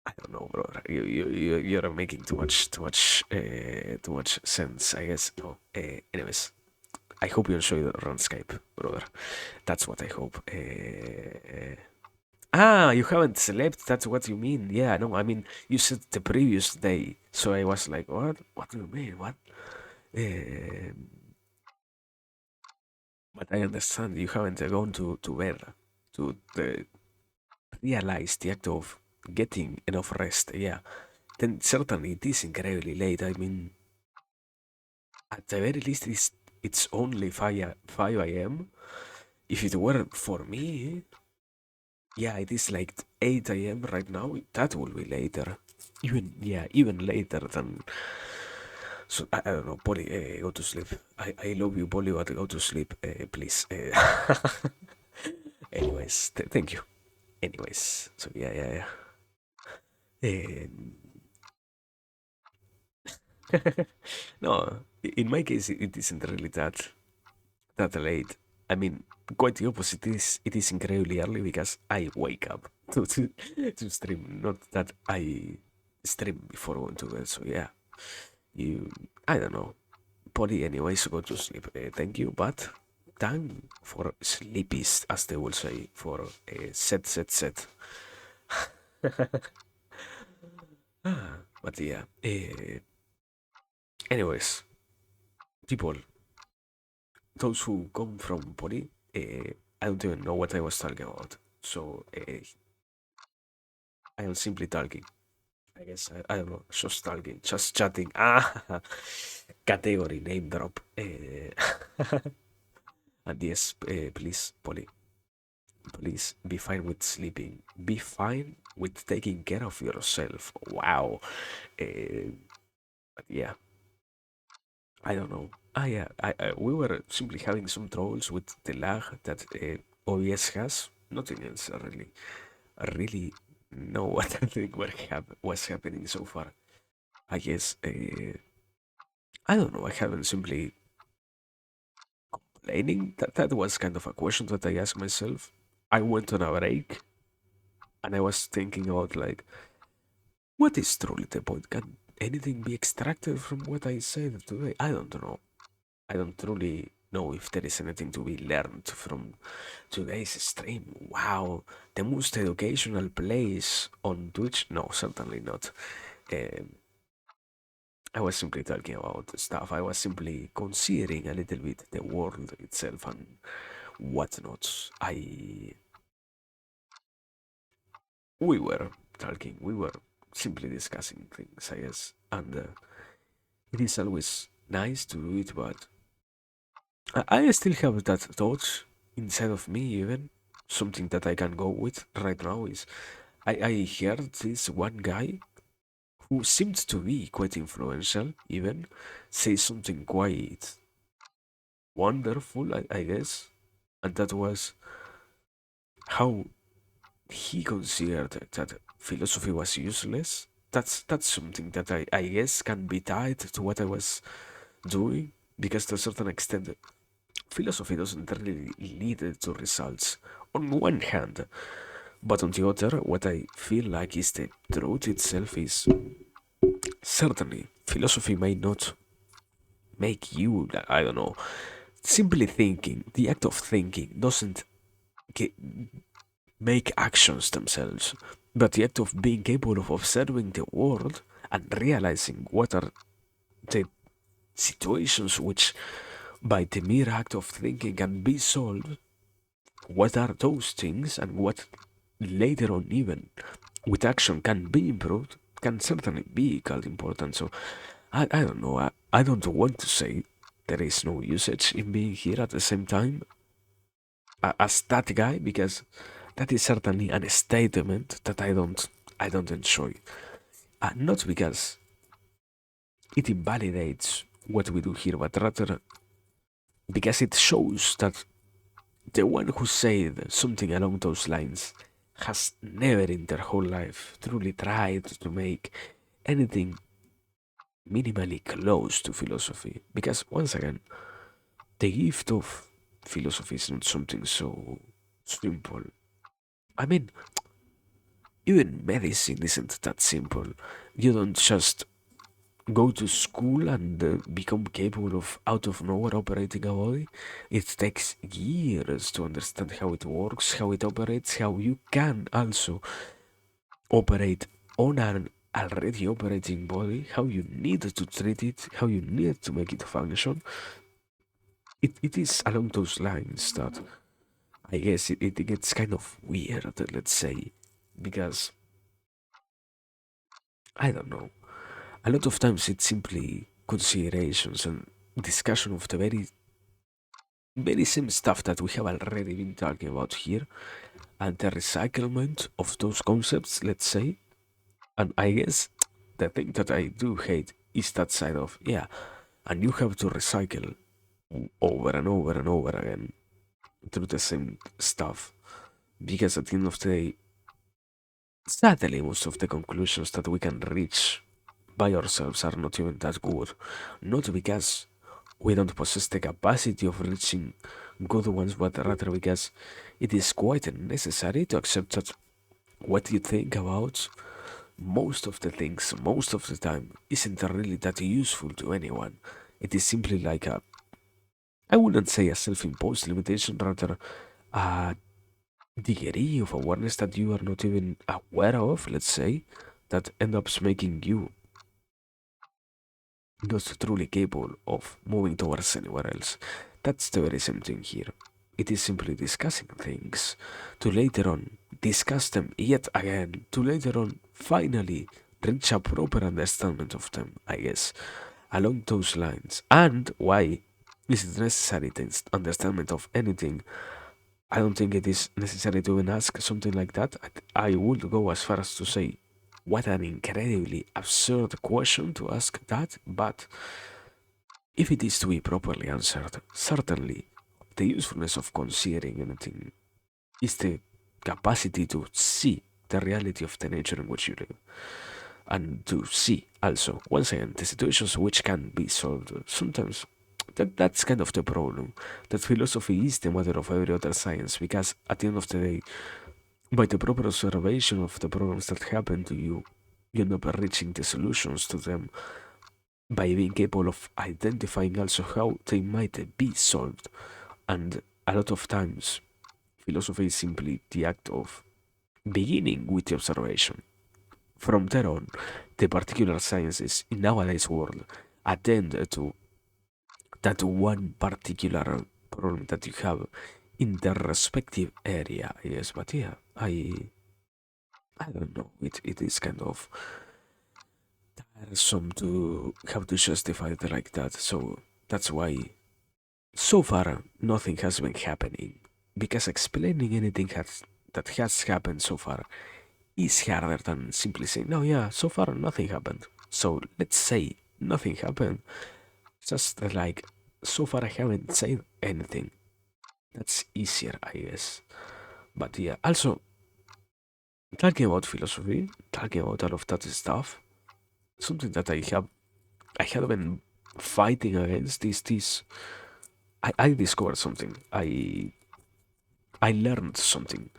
I don't know, bro. You're making too much sense. I guess no. Anyways, I hope you enjoy the RuneScape, brother. That's what I hope. You haven't slept. That's what you mean. Yeah, no, I mean you said the previous day, so I was like, what? What do you mean? What? Um, but I understand you haven't gone to bed to realize the act of getting enough rest. Yeah, then certainly it is incredibly late. I mean, at the very least, it's only 5 a.m. If it were for me, yeah, it is like 8 a.m. right now. That will be later. Even later than. So I don't know, Polly, go to sleep. I love you, Polly, but go to sleep, please. Anyways, thank you. Anyways, so yeah. Um, no, in my case, it isn't really that late. I mean, quite the opposite. It is incredibly early because I wake up to stream, not that I stream before going to bed. So yeah, you I don't know. Polly, anyways, go to sleep. Thank you, but time for sleepies, as they will say, for set. But yeah. Anyways, people, those who come from Polly, I don't even know what I was talking about. So I am simply talking. I guess I don't know, just talking, just chatting. Category name drop. And yes, please, Polly, please be fine with sleeping. Be fine with taking care of yourself. Wow. But yeah, I don't know. Yeah, we were simply having some troubles with the lag that OBS has. Nothing else really. I really know what I think was happening so far. I guess I don't know. I haven't simply complaining. That was kind of a question that I asked myself. I went on a break and I was thinking about like, what is truly the point? Can anything be extracted from what I said today? I don't know. I don't truly know if there is anything to be learned from today's stream. Wow, the most educational place on Twitch? No, certainly not. Um, I was simply talking about stuff. I was simply considering a little bit the world itself and whatnot. We were talking, we were simply discussing things, I guess, and it is always nice to do it, but I still have that thought inside of me, even something that I can go with right now is I heard this one guy who seemed to be quite influential, even say something quite wonderful, I guess, and that was how he considered that philosophy was useless. That's something that I guess can be tied to what I was doing, because to a certain extent, philosophy doesn't really lead to results on one hand, but on the other, what I feel like is the truth itself is certainly philosophy may not make you, I don't know, simply thinking, the act of thinking doesn't get, make actions themselves, but the act of being capable of observing the world and realizing what are the situations which by the mere act of thinking can be solved. What are those things, and what later on, even with action, can be improved, can certainly be called important. So I don't know. I don't want to say there is no usage in being here at the same time as that guy, because that is certainly an statement that I don't enjoy. Not because it invalidates what we do here, but rather because it shows that the one who said something along those lines has never in their whole life truly tried to make anything minimally close to philosophy. Because once again, the gift of philosophy is not something so simple. I mean, even medicine isn't that simple. You don't just go to school and become capable of out of nowhere operating a body. It takes years to understand how it works, how it operates, how you can also operate on an already operating body, how you need to treat it, how you need to make it function. It is along those lines that I guess it gets kind of weird, let's say, because I don't know. A lot of times it's simply considerations and discussion of the very same stuff that we have already been talking about here, and the recyclement of those concepts, let's say. And I guess the thing that I do hate is that side of, yeah, and you have to recycle over and over and over again through the same stuff. Because at the end of the day, sadly, most of the conclusions that we can reach by ourselves are not even that good. Not because we don't possess the capacity of reaching good ones, but rather because it is quite necessary to accept that what you think about most of the things, most of the time, isn't really that useful to anyone. It is simply like I wouldn't say a self imposed limitation, rather a degree of awareness that you are not even aware of, let's say, that end up making you not truly capable of moving towards anywhere else. That's the very same thing here. It is simply discussing things to later on discuss them yet again, to later on finally reach a proper understanding of them, I guess, along those lines. And why is it necessary to understanding of anything? I don't think it is necessary to even ask something like that. I would go as far as to say, what an incredibly absurd question to ask that, but if it is to be properly answered, certainly the usefulness of considering anything is the capacity to see the reality of the nature in which you live, and to see also, once again, the situations which can be solved. Sometimes that's kind of the problem. That philosophy is the mother of every other science, because at the end of the day, by the proper observation of the problems that happen to you, you end up reaching the solutions to them by being capable of identifying also how they might be solved. And a lot of times, philosophy is simply the act of beginning with the observation. From there on, the particular sciences in nowadays world attend to that one particular problem that you have in their respective area. Yes, but yeah, I don't know. It is kind of tiresome to have to justify it like that. So that's why so far nothing has been happening. Because explaining anything that has happened so far is harder than simply saying, no, yeah, so far nothing happened. So let's say nothing happened. Just like, so far I haven't said anything. That's easier, I guess. But yeah, also, talking about philosophy, talking about all of that stuff, something that I have been fighting against is this. I discovered something. I learned something.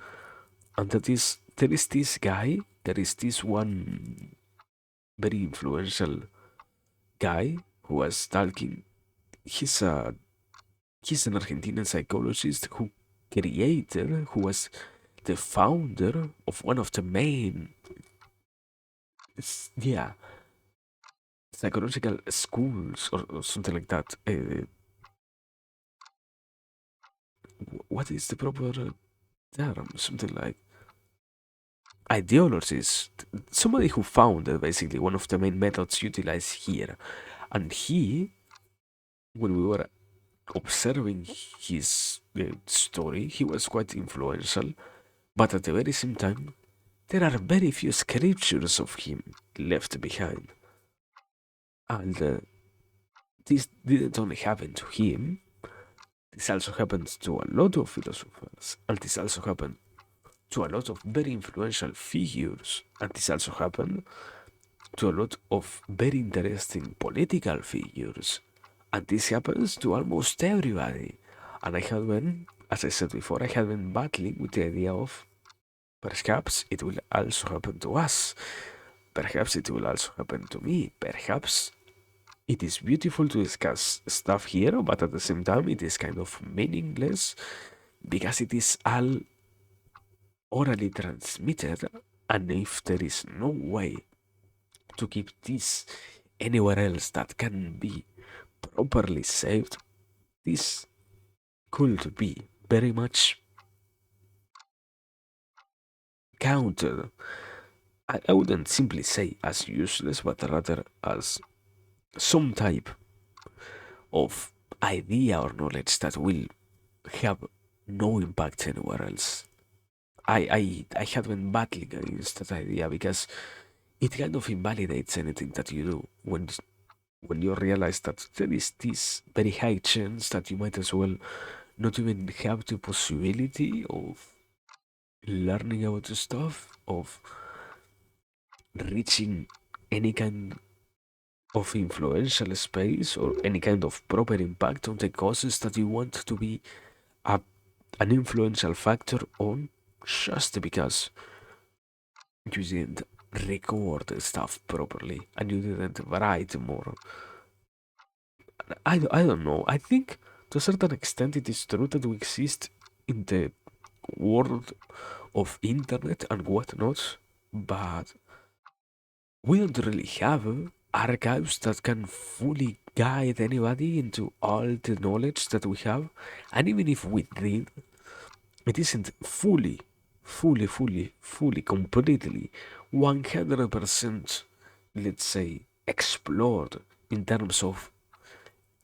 And that is, there is this guy, there is this one very influential guy who was talking. He's a he's an Argentinian psychologist who was the founder of one of the main, yeah, psychological schools or something like that. what is the proper term? Something like ideologies. Somebody who founded basically one of the main methods utilized here. And he, when we were observing his story, he was quite influential, but at the very same time, there are very few scriptures of him left behind. And this didn't only happen to him, this also happened to a lot of philosophers, and this also happened to a lot of very influential figures, and this also happened to a lot of very interesting political figures, and this happens to almost everybody. And I have been, as I said before, I have been battling with the idea of perhaps it will also happen to us. Perhaps it will also happen to me. Perhaps it is beautiful to discuss stuff here, but at the same time, it is kind of meaningless because it is all orally transmitted. And if there is no way to keep this anywhere else that can be properly saved, this could be very much counted. I wouldn't simply say as useless, but rather as some type of idea or knowledge that will have no impact anywhere else. I have been battling against that idea because it kind of invalidates anything that you do when you realize that there is this very high chance that you might as well not even have the possibility of learning about the stuff, of reaching any kind of influential space or any kind of proper impact on the causes that you want to be a, an influential factor on, just because you didn't record the stuff properly and you didn't write more. I don't know. I think to a certain extent it is true that we exist in the world of internet and whatnot, but we don't really have archives that can fully guide anybody into all the knowledge that we have. And even if we did, it isn't fully, completely, 100%, let's say, explored in terms of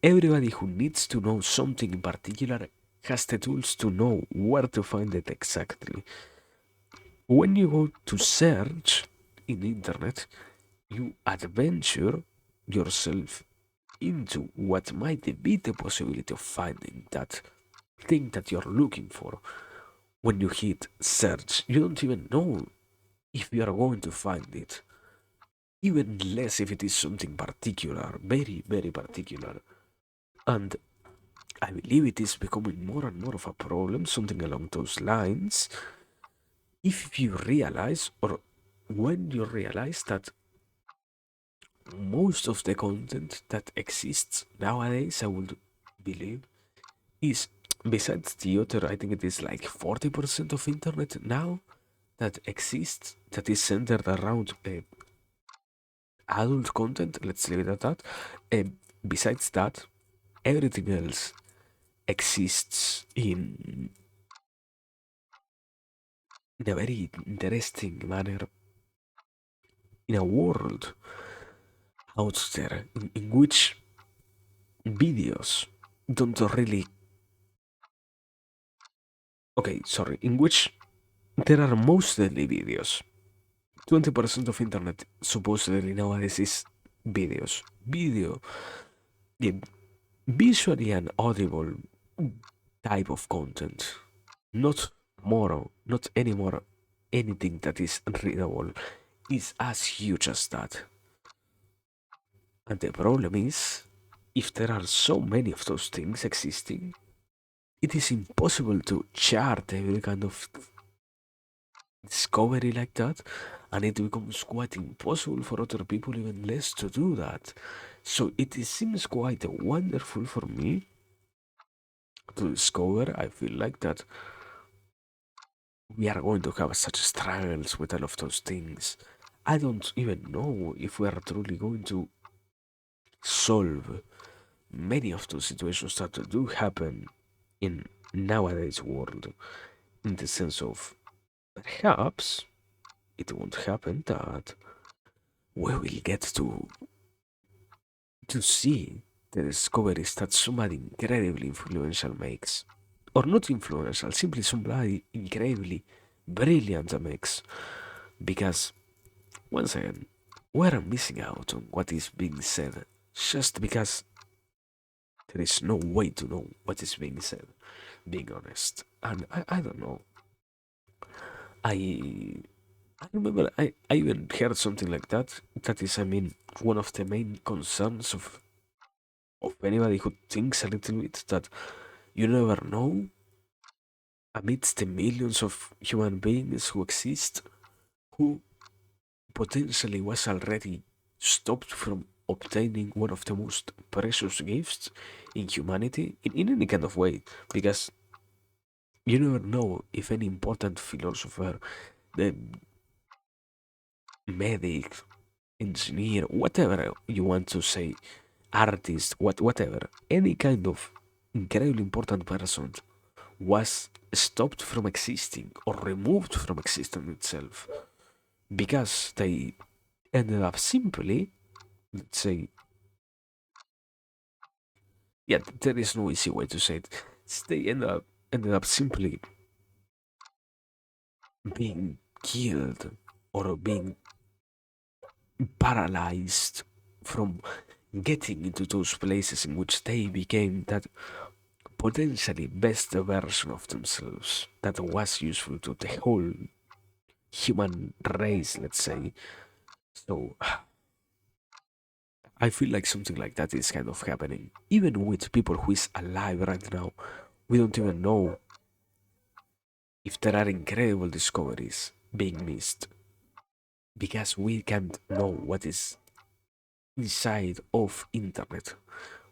everybody who needs to know something in particular has the tools to know where to find it exactly. When you go to search in the internet, you adventure yourself into what might be the possibility of finding that thing that you're looking for. When you hit search, you don't even know if you are going to find it, even less if it is something particular, very particular. And I believe it is becoming more and more of a problem, something along those lines, if you realize, or when you realize that most of the content that exists nowadays, I would believe, is, besides theater, I think it is like 40% of internet now that exists that is centered around adult content. Let's leave it at that. Besides that, everything else exists in a very interesting manner, in a world out there in which videos don't really, okay, sorry, in which there are mostly videos. 20% of internet supposedly nowadays is videos. Video, the visually and audible type of content. Not more, not anymore anything that is readable is as huge as that. And the problem is, if there are so many of those things existing, it is impossible to chart every kind of discovery like that, and it becomes quite impossible for other people, even less, to do that. So seems quite wonderful for me to discover. I feel like that we are going to have such struggles with all of those things. I don't even know if we are truly going to solve many of those situations that do happen in nowadays world, in the sense of perhaps it won't happen that we will get to see the discoveries that somebody incredibly influential makes. Or not influential, simply somebody incredibly brilliant makes. Because, once again, we're missing out on what is being said just because there is no way to know what is being said, being honest. And I don't know. I I remember I even heard something like that. That is, I mean, one of the main concerns of anybody who thinks a little bit that you never know amidst the millions of human beings who exist who potentially was already stopped from obtaining one of the most precious gifts in humanity in any kind of way, because you never know if any important philosopher, the medic, engineer, whatever you want to say, artist, whatever, any kind of incredibly important person was stopped from existing or removed from existence itself because they ended up simply, let's say, yeah, there is no easy way to say it. They ended up simply being killed or being paralyzed from getting into those places in which they became that potentially best version of themselves that was useful to the whole human race, let's say. So I feel like something like that is kind of happening. Even with people who is alive right now, we don't even know if there are incredible discoveries being missed because we can't know what is inside of internet.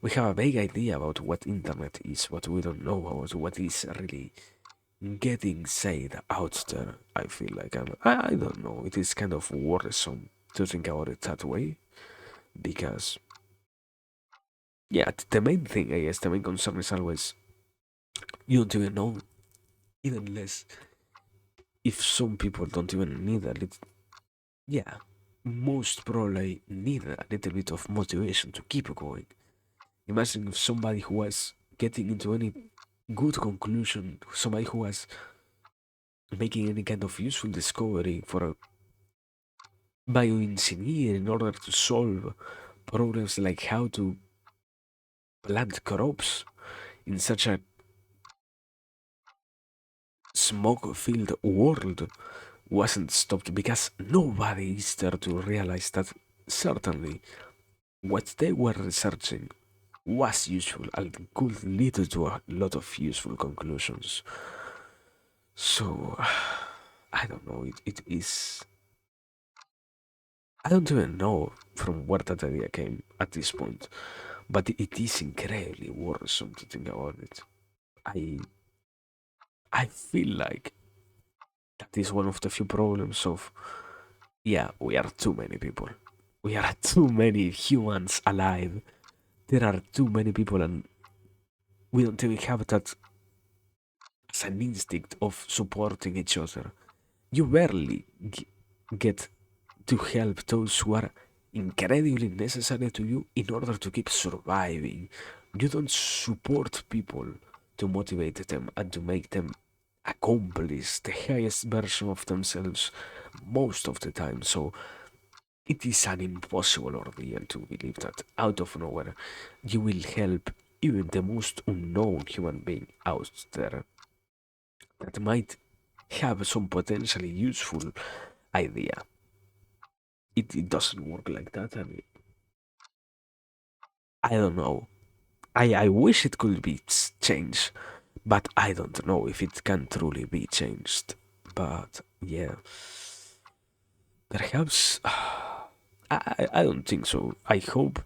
We have a vague idea about what internet is, but we don't know about what is really getting said out there. I feel like I don't know. It is kind of worrisome to think about it that way because yeah, the main thing, I guess, the main concern is always you don't even know, even less if some people don't even need a little, yeah, most probably need a little bit of motivation to keep going. Imagine if somebody who was getting into any good conclusion, somebody who was making any kind of useful discovery for a bioengineer in order to solve problems like how to plant crops in such a smoke filled world wasn't stopped because nobody is there to realize that certainly what they were researching was useful and could lead to a lot of useful conclusions. So, I don't know, it is. I don't even know from where that idea came at this point, but it is incredibly worrisome to think about it. I I feel like that is one of the few problems of, yeah, we are too many people. We are too many humans alive. There are too many people, and we don't even have that as an instinct of supporting each other. You barely get to help those who are incredibly necessary to you in order to keep surviving. You don't support people to motivate them and to make them accomplish the highest version of themselves most of the time. So it is an impossible ordeal to believe that out of nowhere you will help even the most unknown human being out there that might have some potentially useful idea. It doesn't work like that. I mean, I don't know. I wish it could be changed, but I don't know if it can truly be changed. But yeah, perhaps I don't think so. I hope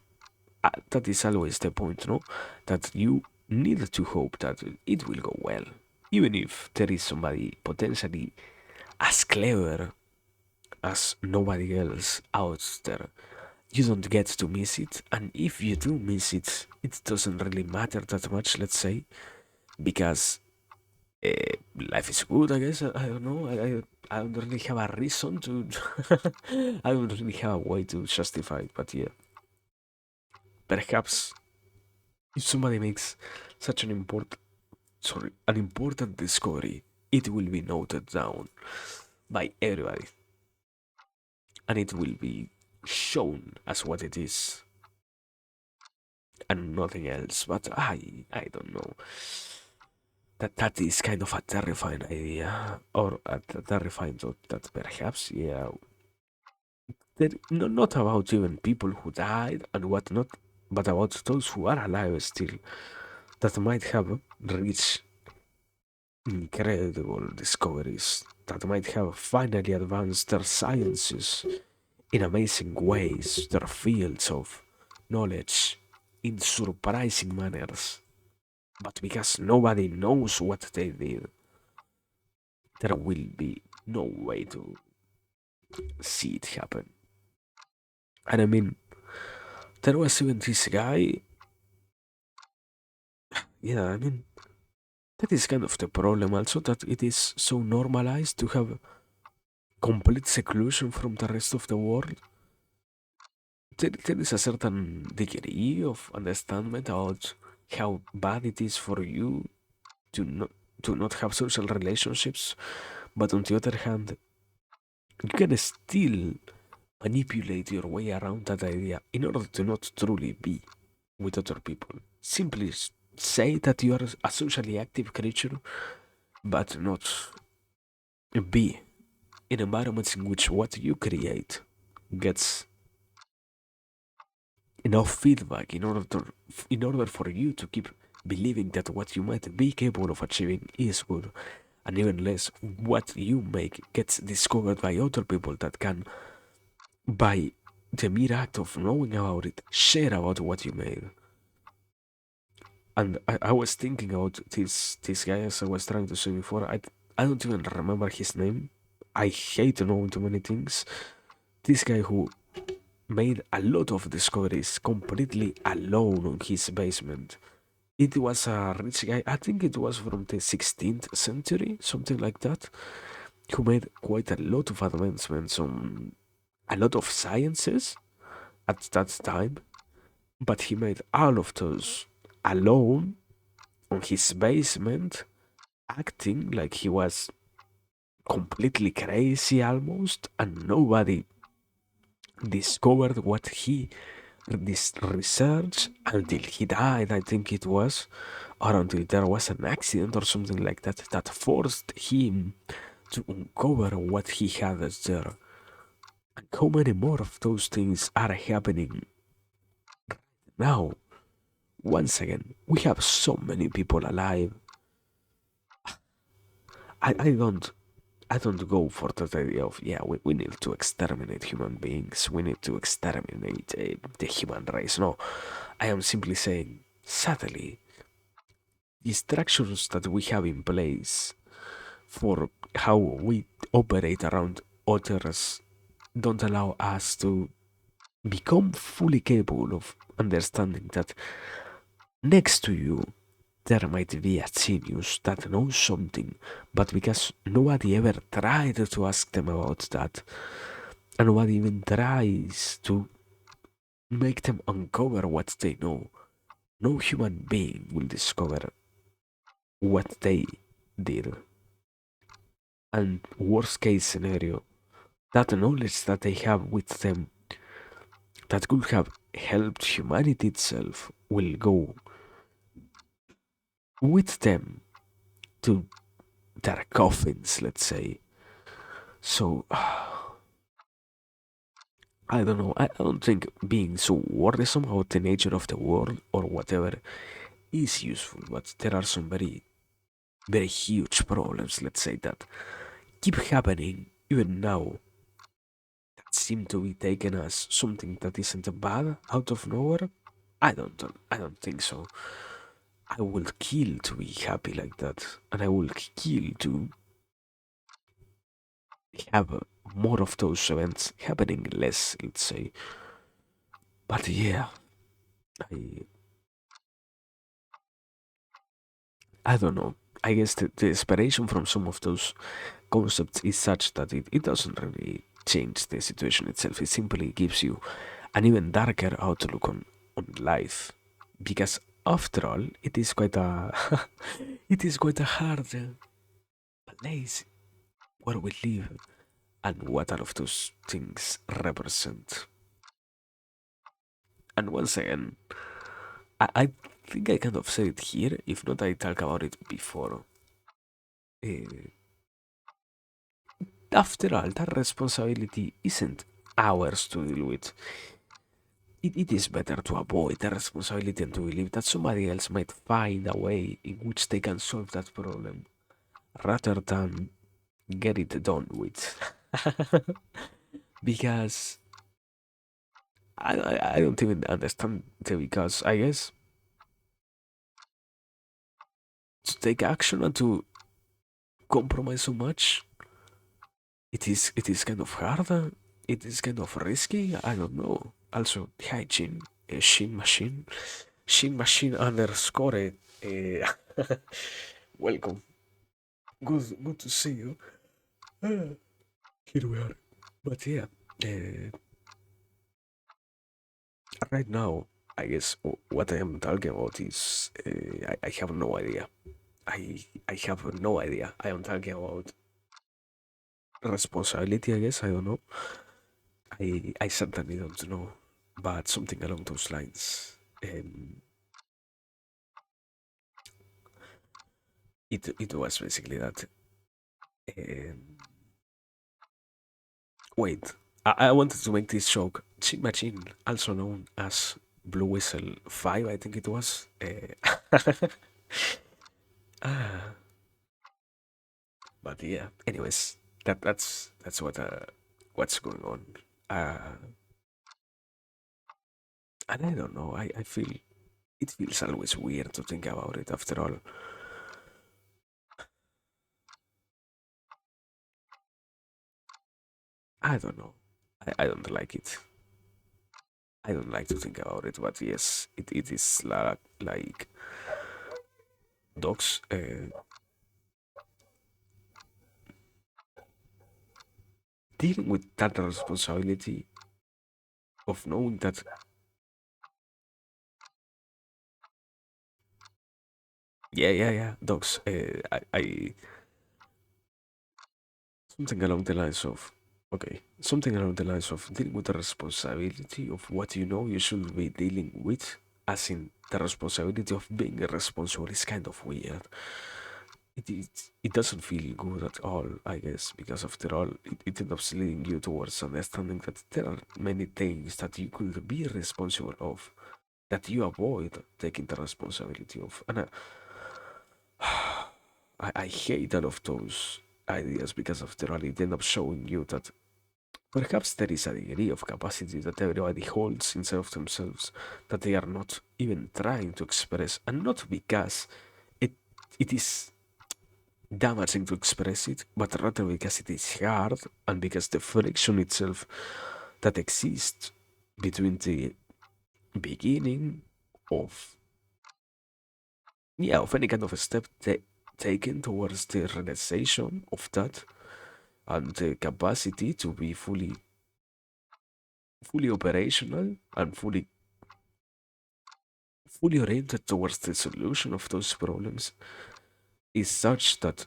that is always the point, no? That you need to hope that it will go well, even if there is somebody potentially as clever as nobody else out there. You don't get to miss it, and if you do miss it, it doesn't really matter that much, let's say, because Life is good, I guess. I don't know. I don't really have a reason to. I don't really have a way to justify it, but yeah. Perhaps if somebody makes such an important discovery, it will be noted down by everybody, and it will be shown as what it is, and nothing else. But I don't know. That is kind of a terrifying idea, or a terrifying thought that perhaps, yeah, that not about even people who died and whatnot, but about those who are alive still, that might have reached incredible discoveries, that might have finally advanced their sciences in amazing ways, their fields of knowledge in surprising manners. But because nobody knows what they did, there will be no way to see it happen. And I mean, there was even this guy. Yeah, I mean, that is kind of the problem also, that it is so normalized to have complete seclusion from the rest of the world. There is a certain degree of understanding about how bad it is for you to not have social relationships, but on the other hand, you can still manipulate your way around that idea in order to not truly be with other people. Simply say that you are a socially active creature, but not be in environments in which what you create gets enough feedback in order for you to keep believing that what you might be capable of achieving is good, and even less what you make gets discovered by other people that can, by the mere act of knowing about it, share about what you made. And I was thinking about this guy, as I was trying to say before. I don't even remember his name. I hate knowing too many things. This guy who made a lot of discoveries completely alone on his basement. It was a rich guy, I think it was from the 16th century, something like that, who made quite a lot of advancements on a lot of sciences at that time, but he made all of those alone on his basement, acting like he was completely crazy almost, and nobody discovered what he this research until he died, I think it was, or until there was an accident or something like that that forced him to uncover what he had there. And how many more of those things are happening now? Once again, we have so many people alive. I, I don't I don't go for that idea of, yeah, we need to exterminate human beings, we need to exterminate the human race. No, I am simply saying, sadly, the structures that we have in place for how we operate around others don't allow us to become fully capable of understanding that next to you there might be a genius that knows something, but because nobody ever tried to ask them about that, and nobody even tries to make them uncover what they know, no human being will discover what they did. And worst case scenario, that knowledge that they have with them that could have helped humanity itself will go with them to their coffins, let's say. So, I don't know. I don't think being so worrisome about the nature of the world or whatever is useful, but there are some very huge problems, let's say, that keep happening even now, that seem to be taken as something that isn't bad out of nowhere. I don't think so. I will kill to be happy like that, and I will kill to have more of those events happening less, let's say. But yeah, I I don't know. I guess the inspiration from some of those concepts is such that it doesn't really change the situation itself. It simply gives you an even darker outlook on life. Because after all, it is quite a it is quite a hard place where we live and what all of those things represent. And once again, I think I kind of said it here, if not I talk about it before. Uh, After all, that responsibility isn't ours to deal with. It is better to avoid the responsibility and to believe that somebody else might find a way in which they can solve that problem rather than get it done with. Because I don't even understand it, because I guess to take action and to compromise so much, it is kind of hard. It is kind of risky. I don't know. Also, hi Jin, Shin Machine underscore. Uh, welcome. Good to see you. Here we are. But yeah, uh, right now, I guess what I am talking about is I have no idea. I have no idea. I am talking about responsibility. I guess I don't know. I certainly don't know, but something along those lines. It was basically that. Um, Wait, I wanted to make this joke. Chin Machine, also known as Blue Whistle 5, I think it was. Ah, but yeah, anyways, that's what's going on. Uh, and I don't know. I feel it feels always weird to think about it. After all, I don't know. I don't like it. I don't like to think about it. But yes, it is like dogs dealing with that responsibility of knowing that. Yeah. Dogs. I something along the lines of okay, something along the lines of dealing with the responsibility of what you know you should be dealing with, as in the responsibility of being irresponsible is kind of weird. It doesn't feel good at all, I guess, because after all, it ends up leading you towards understanding that there are many things that you could be responsible of that you avoid taking the responsibility of. And I hate all of those ideas because after all, it ends up showing you that perhaps there is a degree of capacity that everybody holds inside of themselves that they are not even trying to express, and not because it it is damaging to express it, but rather because it is hard and because the friction itself that exists between the beginning of of any kind of a step taken towards the realization of that and the capacity to be fully operational and fully oriented towards the solution of those problems is such that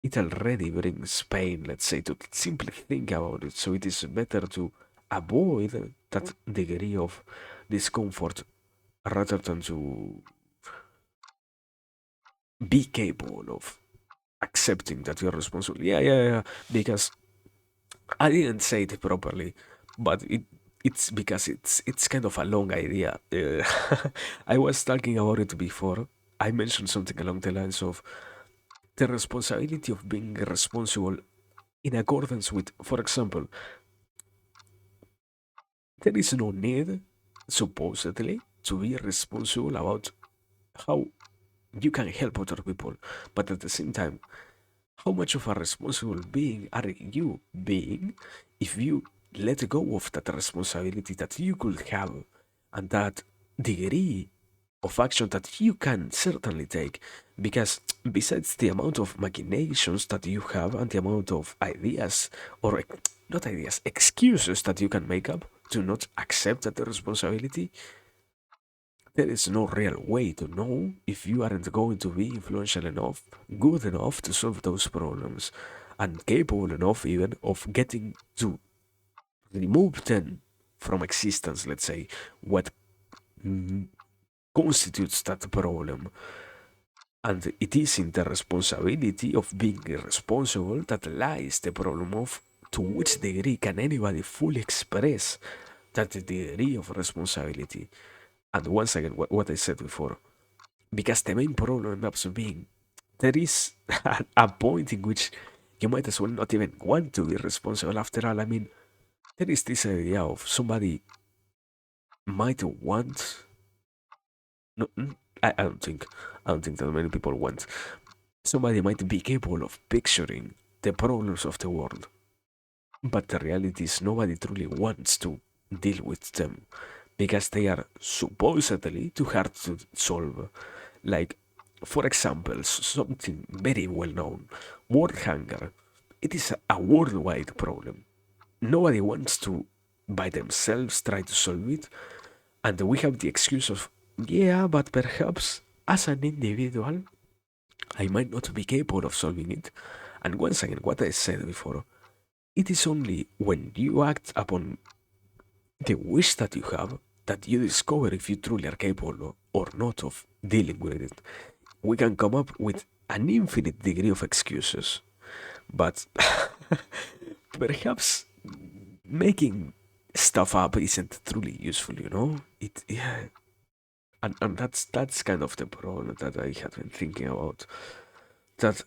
it already brings pain, let's say, to simply think about it. So it is better to avoid that degree of discomfort rather than to be capable of accepting that you're responsible. Yeah. Because I didn't say it properly, but it's because it's kind of a long idea. I was talking about it before. I mentioned something along the lines of the responsibility of being responsible in accordance with, for example, there is no need, supposedly, to be responsible about how you can help other people, but at the same time, how much of a responsible being are you being if you let go of that responsibility that you could have and that degree of action that you can certainly take, because besides the amount of machinations that you have and the amount of ideas, or not ideas, excuses that you can make up to not accept that the responsibility, there is no real way to know if you aren't going to be influential enough, good enough to solve those problems, and capable enough even of getting to remove them from existence, let's say, what mm, constitutes that problem. And it is in the responsibility of being irresponsible that lies the problem of to which degree can anybody fully express that degree of responsibility. And once again, what I said before, because the main problem ends up being there is a point in which you might as well not even want to be responsible after all. I mean, there is this idea of somebody might want. No, I don't think that many people want. Somebody might be capable of picturing the problems of the world, but the reality is nobody truly wants to deal with them because they are supposedly too hard to solve. Like, for example, something very well known, world hunger. It is a worldwide problem. Nobody wants to, by themselves, try to solve it, and we have the excuse of, yeah, but perhaps as an individual, I might not be capable of solving it. And once again, what I said before, it is only when you act upon the wish that you have that you discover if you truly are capable or not of dealing with it. We can come up with an infinite degree of excuses, but perhaps making stuff up isn't truly useful, you know? It yeah, and that's kind of the problem that I have been thinking about. That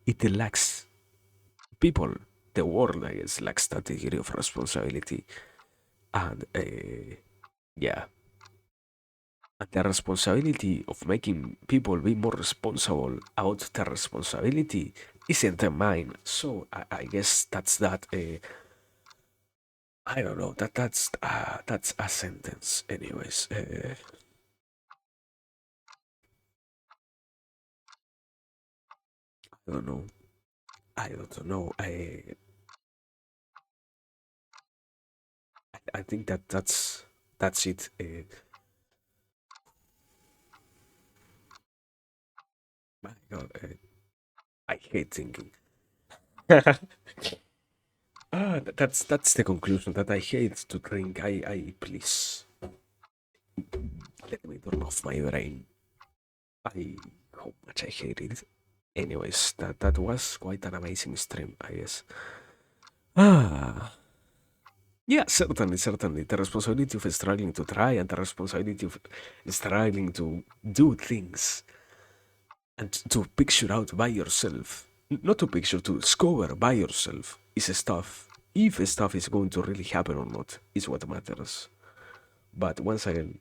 it lacks people, the world, I guess, lacks that degree of responsibility, and yeah, and the responsibility of making people be more responsible about their responsibility isn't mine. So I guess that's that. I don't know. That's a sentence. Anyways, I don't know. I don't know. I think that's it. My God, I hate thinking. That's the conclusion that I hate to drink. I please let me turn off my brain. I how much I hate it. Anyways, that was quite an amazing stream, I guess. Ah, yeah, certainly. The responsibility of struggling to try and the responsibility of struggling to do things and to picture out by yourself. Not to picture, to discover by yourself is stuff. If stuff is going to really happen or not is what matters. But once again,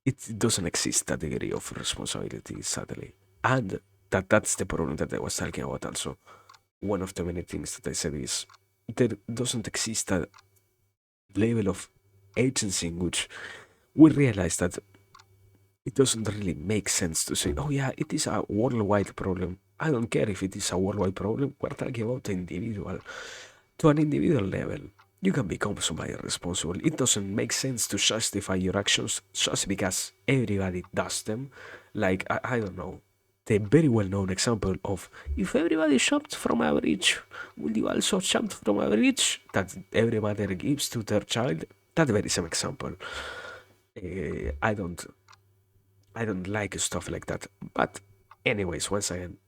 it doesn't exist that degree of responsibility, sadly. And that's the problem that I was talking about also. One of the many things that I said is there doesn't exist a level of agency in which we realize that it doesn't really make sense to say, oh yeah, it is a worldwide problem. I don't care if it is a worldwide problem. We're talking about the individual. To an individual level, you can become somebody responsible. It doesn't make sense to justify your actions just because everybody does them. Like, I don't know, the very well known example of if everybody jumped from a bridge, will you also jump from a bridge that every mother gives to their child? That very same example. Uh, I don't I don't like stuff like that. But anyways, once again,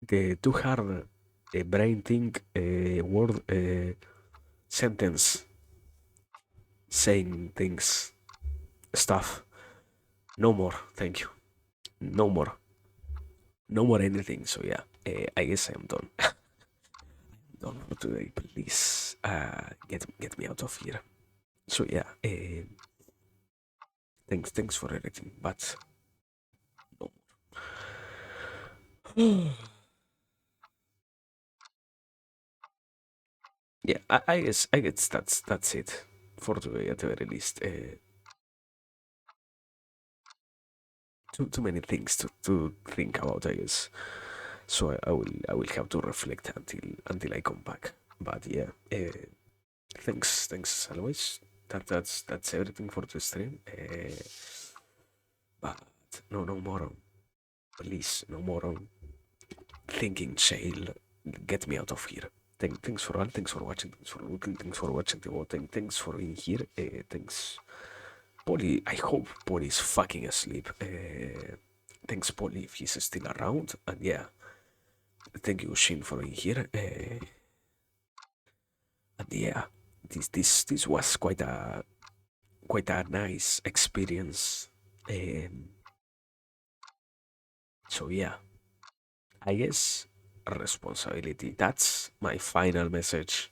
the too hard brain thing word sentence saying things stuff. No more, thank you. No more, no more anything. So yeah, I guess I'm done. Done for today. Please, get me out of here. So yeah, thanks for everything. But no. Yeah, I guess that's it. for today at the very least. Too many things to think about, I guess. So I will have to reflect until I come back. But yeah, thanks as always. That's everything for the stream. But no more on, please, no more on thinking jail. Get me out of here. Thanks for all. Thanks for watching. Thanks for looking. Thanks for watching the voting. Thanks for being here. Thanks, Polly. I hope Polly is fucking asleep. Thanks, Polly, if he's still around. And yeah, thank you, Shin, for being here. And yeah, this was quite a nice experience. Um, so yeah, I guess responsibility. That's my final message.